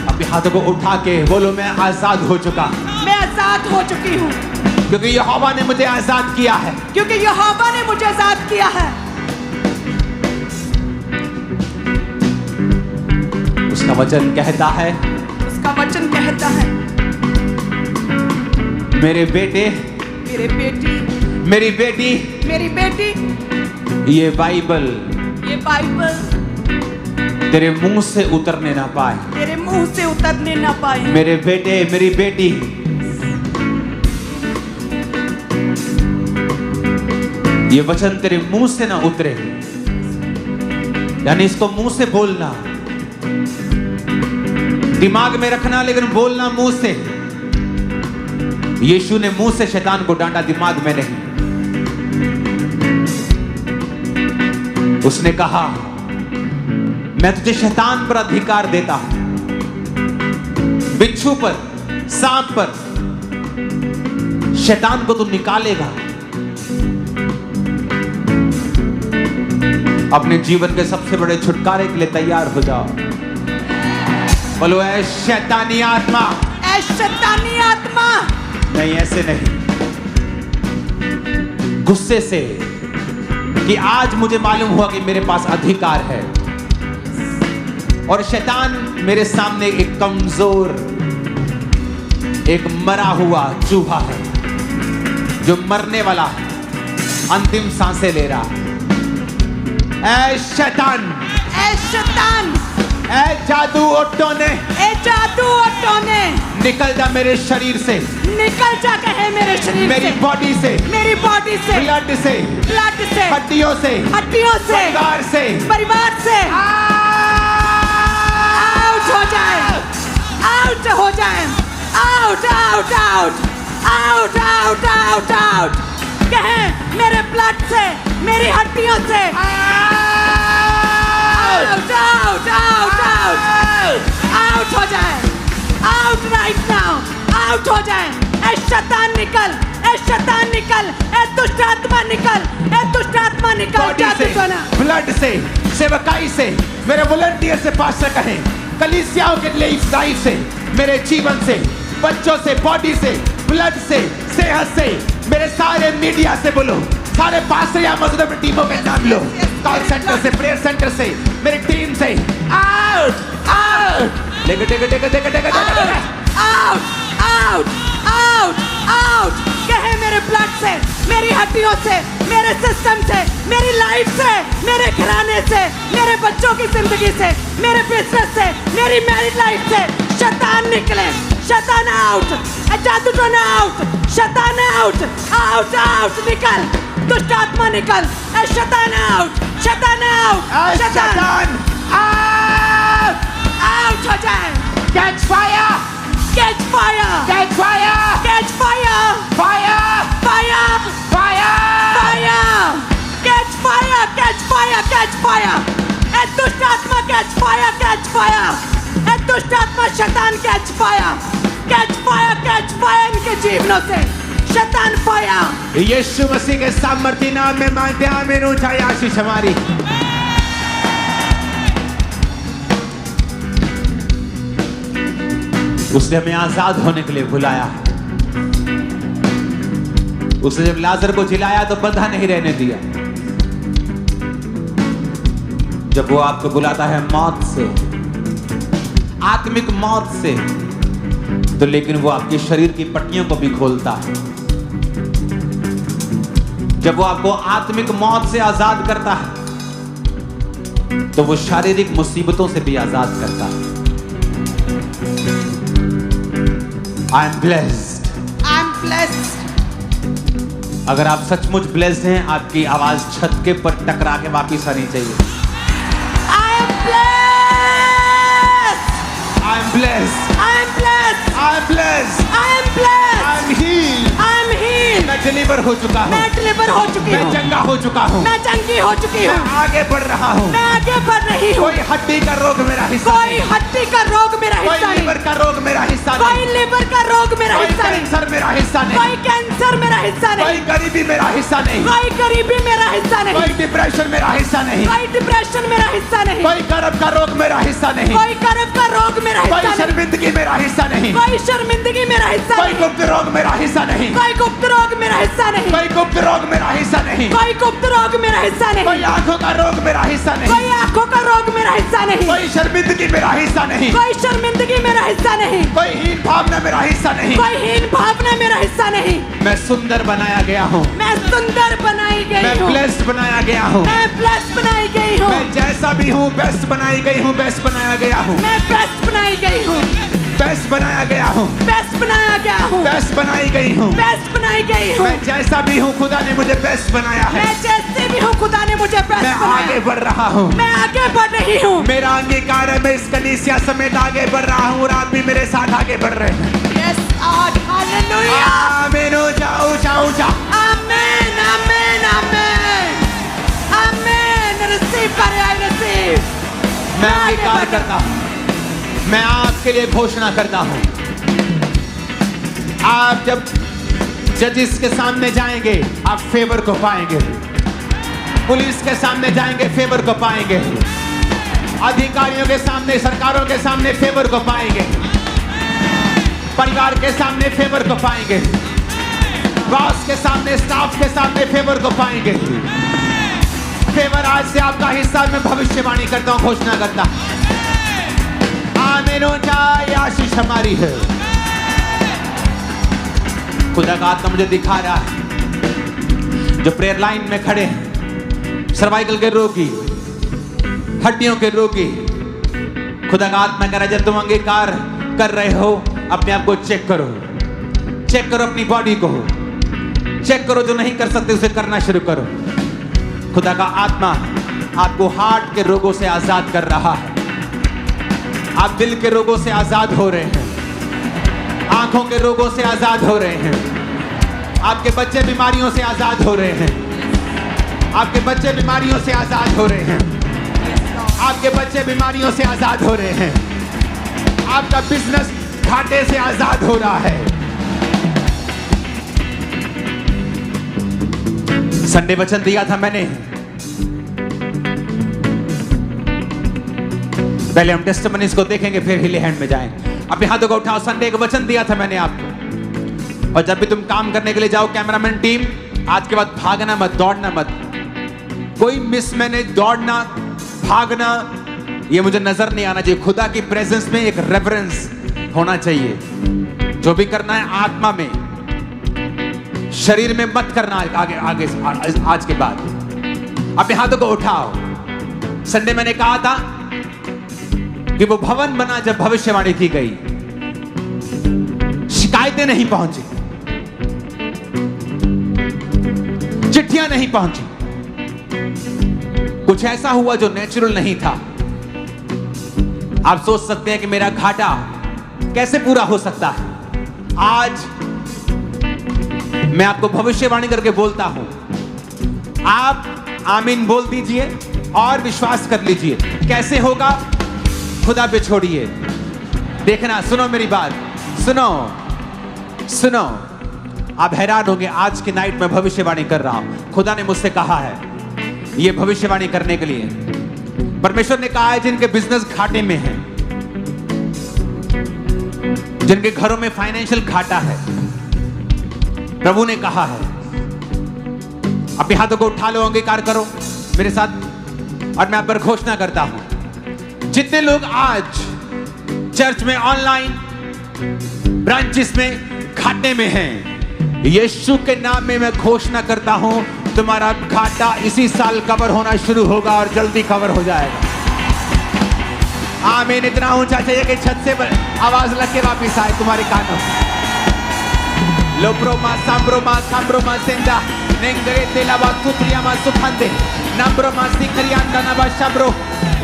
अपने हाथों को उठा के बोलो मैं आजाद हो चुका, मैं आजाद हो चुकी हूँ क्योंकि यहोवा ने मुझे आजाद किया है। क्योंकि यहोवा ने मुझे आजाद किया है। वचन कहता है, उसका वचन कहता है, मेरे बेटे, मेरे बेटी, मेरी बेटी, मेरी बेटी, ये बाइबल ये बाइबल तेरे मुंह से उतरने ना पाए। तेरे मुंह से उतरने ना पाए। मेरे बेटे, मेरी बेटी, ये वचन तेरे मुंह से ना उतरे, यानी इसको मुंह से बोलना, दिमाग में रखना, लेकिन बोलना मुंह से। यीशु ने मुंह से शैतान को डांटा, दिमाग में नहीं। उसने कहा, मैं तुझे शैतान पर अधिकार देता हूं, बिच्छू पर, सांप पर, शैतान को तू निकालेगा। अपने जीवन के सबसे बड़े छुटकारे के लिए तैयार हो जाओ। बोलो, ऐ शैतानी आत्मा, ऐ शैतानी आत्मा, नहीं ऐसे नहीं, गुस्से से, कि आज मुझे मालूम हुआ कि मेरे पास अधिकार है और शैतान मेरे सामने एक कमजोर, एक मरा हुआ चूहा है जो मरने वाला, अंतिम सांसें ले रहा। ऐ शैतान, ऐ शैतान, ऐ जादू ओटोने, ऐ जादू ओटोने, निकल जा मेरे शरीर से, निकल जा कहे मेरे शरीर मेरी से, बॉडी से, मेरी बॉडी से, ब्लड से, ब्लड से, हड्डियों से, हड्डियों से, परिवार से, परिवार से आउट हो जाए, आउट हो जाए, out out out out out out out, कहे मेरे ब्लड से, मेरी हड्डियों से out out out out out हो जाए, आउट राइट नाउ, आउट हो जाए। ऐ शैतान निकल, ऐ शैतान निकल, ऐ दुष्ट आत्मा निकल, ऐ दुष्ट आत्मा निकल, बॉडी से, जादू टोना, ब्लड से, सेवकाई से, मेरे वॉलंटियर से, पास्टर कहें, कलीसियाओं के लाइफ से, मेरे जीवन से, बच्चों से, बॉडी से, ब्लड से, सेहत से, मेरे सारे मीडिया से, बोलो सारे पास्टर या मौजूद अपनी टीमों के नाम लो, कॉल सेंटर से, प्रेयर सेंटर से, मेरी टीम से, out out, take take take take take out out out out, कहे मेरे ब्लड से, मेरी हड्डियों से, मेरे सिस्टम से, मेरी लाइफ से, मेरे घराने से, मेरे बच्चों की जिंदगी से, मेरे बिजनेस से, मेरी मैरिड लाइफ से, शैतान निकले, शैतान आउट, जादू टोना आउट, शैतान आउट, आउट आउट, निकल, दुष्ट आत्मा निकल, शैतान आउट, शैतान आउट, शैतान आउट, आउट हो जाए। Catch fire, catch fire, catch fire, catch fire, fire, fire, fire, fire, catch fire, catch fire, catch fire, ए दुष्ट आत्मा कैच फायर, कैच फायर, ए दुष्ट आत्मा शैतान catch fire, catch fire, catch fire इनके जीवनों से, शैतान फायर। यीशु मसीह के सामर्थ्य नाम में मानते हैं, आमीन। ऊंचाई आशीष हमारी। उसने हमें आजाद होने के लिए बुलाया। उसने जब लाजर को जिलाया तो बंधा नहीं रहने दिया। जब वो आपको बुलाता है मौत से, आत्मिक मौत से, तो लेकिन वो आपके शरीर की पट्टियों को भी खोलता है। जब वो आपको आत्मिक मौत से आजाद करता है तो वो शारीरिक मुसीबतों से भी आजाद करता है। I am blessed, I am blessed. अगर आप सचमुच ब्लेस्ड हैं, आपकी आवाज छत के पर टकरा के वापिस आनी चाहिए। I am blessed, I am blessed, I am blessed, I am blessed, I am blessed, I am heeled, I am heeled, मैं डिलीवर हो चुका हूँ, मैं डिलीवर हो चुकी मैं हूँ, चंगा हो चुका हूँ, मैं चंगी हो चुकी मैं हूँ, आगे बढ़ रहा हूँ। मैं आगे बढ़ रही हूँ। कोई हड्डी का रोग मेरा हिस्सा कोई नहीं, हड्डी का रोग मेरा कोई हिस्सा नहीं, लीवर का रोग मेरा हिस्सा कोई नहीं, लिवर का रोग मेरा कोई हिस्सा नहीं, कैंसर मेरा हिस्सा नहीं, कोई कैंसर मेरा हिस्सा नहीं, कोई गरीबी मेरा हिस्सा नहीं, कोई गरीबी मेरा हिस्सा नहीं, कोई डिप्रेशन मेरा हिस्सा नहीं, कोई डिप्रेशन मेरा हिस्सा नहीं, कोई गर्भ का रोग मेरा हिस्सा नहीं, कोई गर्भ का रोग मेरा कोई हिस्सा नहीं, शर्मिंदगी मेरा हिस्सा नहीं, कोई शर्मिंदगी मेरा हिस्सा कोई नहीं, गुप्त रोग मेरा हिस्सा नहीं, कोई गुप्त रोग मेरा हिस्सा नहीं, कोई गुप्त रोग मेरा हिस्सा नहीं, कोई गुप्त रोग मेरा हिस्सा नहीं, कोई आंखों का रोग मेरा हिस्सा नहीं, कोई आंखों का रोग मेरा हिस्सा नहीं, कोई शर्मिंदगी मेरा हिस्सा नहीं, कोई शर्मिंदगी मेरा हिस्सा नहीं, कोई हीन भावना मेरा हिस्सा नहीं। कोई हीन भावना मेरा हिस्सा नहीं। मैं सुंदर बनाया गया हूँ, मैं सुंदर बनाई मैं गई हूँ, ब्लेस्ड बनाया गया हूँ, मैं ब्लेस्ड बनाई गई हूँ, मैं जैसा भी हूँ बेस्ट बनाई गई हूँ, बेस्ट बनाया गया हूँ, मैं बेस्ट बनाई गई हूँ, बेस्ट बनाया गया हूँ, बेस्ट बनाया गया हूँ, बेस्ट बनाई गई हूँ। बेस्ट बनाई गई हूँ। मैं जैसा भी हूँ खुदा ने मुझे बेस्ट बनाया है। मैं जैसे भी हूँ खुदा ने मुझे बेस्ट मैं बनाया। आगे बढ़ रहा हूँ, मैं आगे बढ़ रही हूँ। मेरा अंगीकार है, मैं इस कलीसिया समेत आगे बढ़ रहा हूँ और आप भी मेरे साथ आगे बढ़ रहे हैं। Yes, God, hallelujah. आमीन। ऊंचा ऊंचा ऊंचा Amen, amen, amen. Amen. Receive करे, I receive. मैं आगे अंगीकार बढ़- करता हूँ, मैं आपके लिए घोषणा करता हूँ। आप जब जजिस के सामने जाएंगे आप फेवर को पाएंगे, पुलिस के सामने जाएंगे फेवर को पाएंगे, अधिकारियों के सामने, सरकारों के सामने फेवर को पाएंगे, परिवार के सामने फेवर को पाएंगे, बॉस के सामने, स्टाफ के सामने फेवर को पाएंगे। फेवर आज से आपका हिस्सा, मैं भविष्यवाणी करता हूं, घोषणा करता हूं। आमीन। ऊंचा ये आशीष हमारी है। खुदा का आत्मा मुझे दिखा रहा है जो प्रेयर लाइन में खड़े हैं, सर्वाइकल के रोगी, हड्डियों के रोगी, खुदा का आत्मा कह रहा है जब तुम अंगीकार कर रहे हो अपने आप को चेक करो, चेक करो अपनी बॉडी को, चेक करो, जो नहीं कर सकते उसे करना शुरू करो। खुदा का आत्मा आपको हार्ट के रोगों से आजाद कर रहा है, आप दिल के रोगों से आजाद हो रहे हैं, आंखों के रोगों से आजाद हो रहे हैं, आपके बच्चे बीमारियों से आजाद हो रहे हैं, आपके बच्चे बीमारियों से आजाद हो रहे हैं, आपके बच्चे बीमारियों से आजाद हो रहे हैं, आपका बिजनेस घाटे से आजाद हो रहा है। संडे वचन दिया था मैंने, पहले हम टेस्टिमनीज को देखेंगे फिर हिली हैंड में जाएंगे। अपने हाथों को उठाओ। संडे का वचन दिया था मैंने आपको, और जब भी तुम काम करने के लिए जाओ, कैमरामैन टीम, आज के बाद भागना मत, दौड़ना मत, कोई मिसमैनेज, दौड़ना, भागना, ये मुझे नजर नहीं आना चाहिए। खुदा की प्रेजेंस में एक रेफरेंस होना चाहिए। जो भी करना है आत्मा में, शरीर में मत करना। आगे आगे आज के बाद अपने हाथों को उठाओ। संडे मैंने कहा था कि वो भवन बना जब भविष्यवाणी की गई, शिकायतें नहीं पहुंची, चिट्ठियां नहीं पहुंची, कुछ ऐसा हुआ जो नेचुरल नहीं था। आप सोच सकते हैं कि मेरा घाटा कैसे पूरा हो सकता है। आज मैं आपको भविष्यवाणी करके बोलता हूं, आप आमीन बोल दीजिए और विश्वास कर लीजिए। कैसे होगा, खुदा पे छोड़िए। देखना, सुनो मेरी बात, सुनो सुनो, आप हैरान होंगे। आज की नाइट में भविष्यवाणी कर रहा हूं। खुदा ने मुझसे कहा है ये भविष्यवाणी करने के लिए। परमेश्वर ने कहा है जिनके बिजनेस घाटे में है, जिनके घरों में फाइनेंशियल घाटा है, प्रभु ने कहा है, अपने हाथों को उठा लो, अंगीकार करो मेरे साथ, और मैं आप पर घोषणा करता हूं। जितने लोग आज चर्च में, ऑनलाइन ब्रांचेस में घाटे में हैं, यीशु के नाम में मैं घोषणा करता हूं, तुम्हारा घाटा इसी साल कवर होना शुरू होगा और जल्दी कवर हो जाएगा। आमीन। इतना ऊंचा चाहिए कि छत से आवाज लग के वापिस आए तुम्हारे कानों। लोब्रोमा सांब्रोमा सांब्रोमा सेंदा नेंगरे तेलावा कुत्रियामा सुखंदे नंब्रोमा सिखरियांदा नबा शब्रो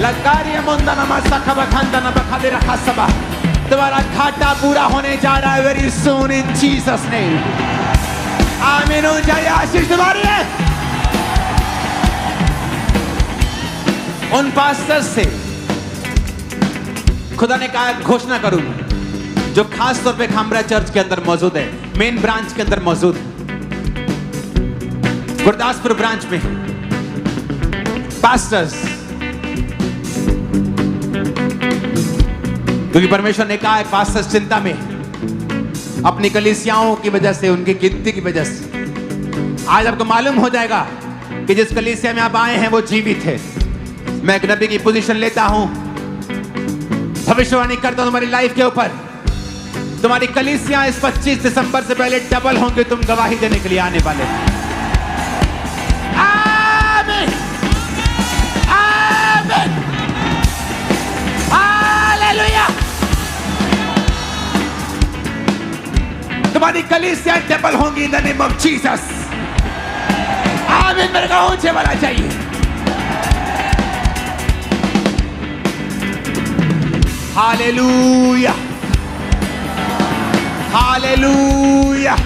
लगारिया मोंदा नमा सखबा खंदा नबा खादे रखा सबा। तुम्हारा घाटा पूरा होने जा रहा है वेरी सून इन जीसस नेम। आमीन। ऊंचा आशीष तुम्हारी है। उन पास्टर्स से खुदा ने कहा घोषणा करूं जो खास तौर पे खामरा चर्च के अंदर मौजूद है, मेन ब्रांच के अंदर मौजूद है। गुरदासपुर ब्रांच में पास्टर्स, क्योंकि परमेश्वर ने कहा है पास्टर्स चिंता में अपनी कलीसियाओं की वजह से, उनकी गिनती की वजह से। आज आपको मालूम हो जाएगा कि जिस कलीसिया में आप आए हैं वो जीवित है। मैं एक नबी की पोजीशन लेता हूं, भविष्यवाणी करता हूं तुम्हारी लाइफ के ऊपर। तुम्हारी कलीसियां इस 25 दिसंबर से पहले डबल होंगे, तुम गवाही देने के लिए आने वाले। आमीन, आमीन, हालेलुया। तुम्हारी कलीसियां डबल होंगी in the name of Jesus. आमीन, मेरे को ऊंचे वाला चाहिए। Hallelujah, hallelujah.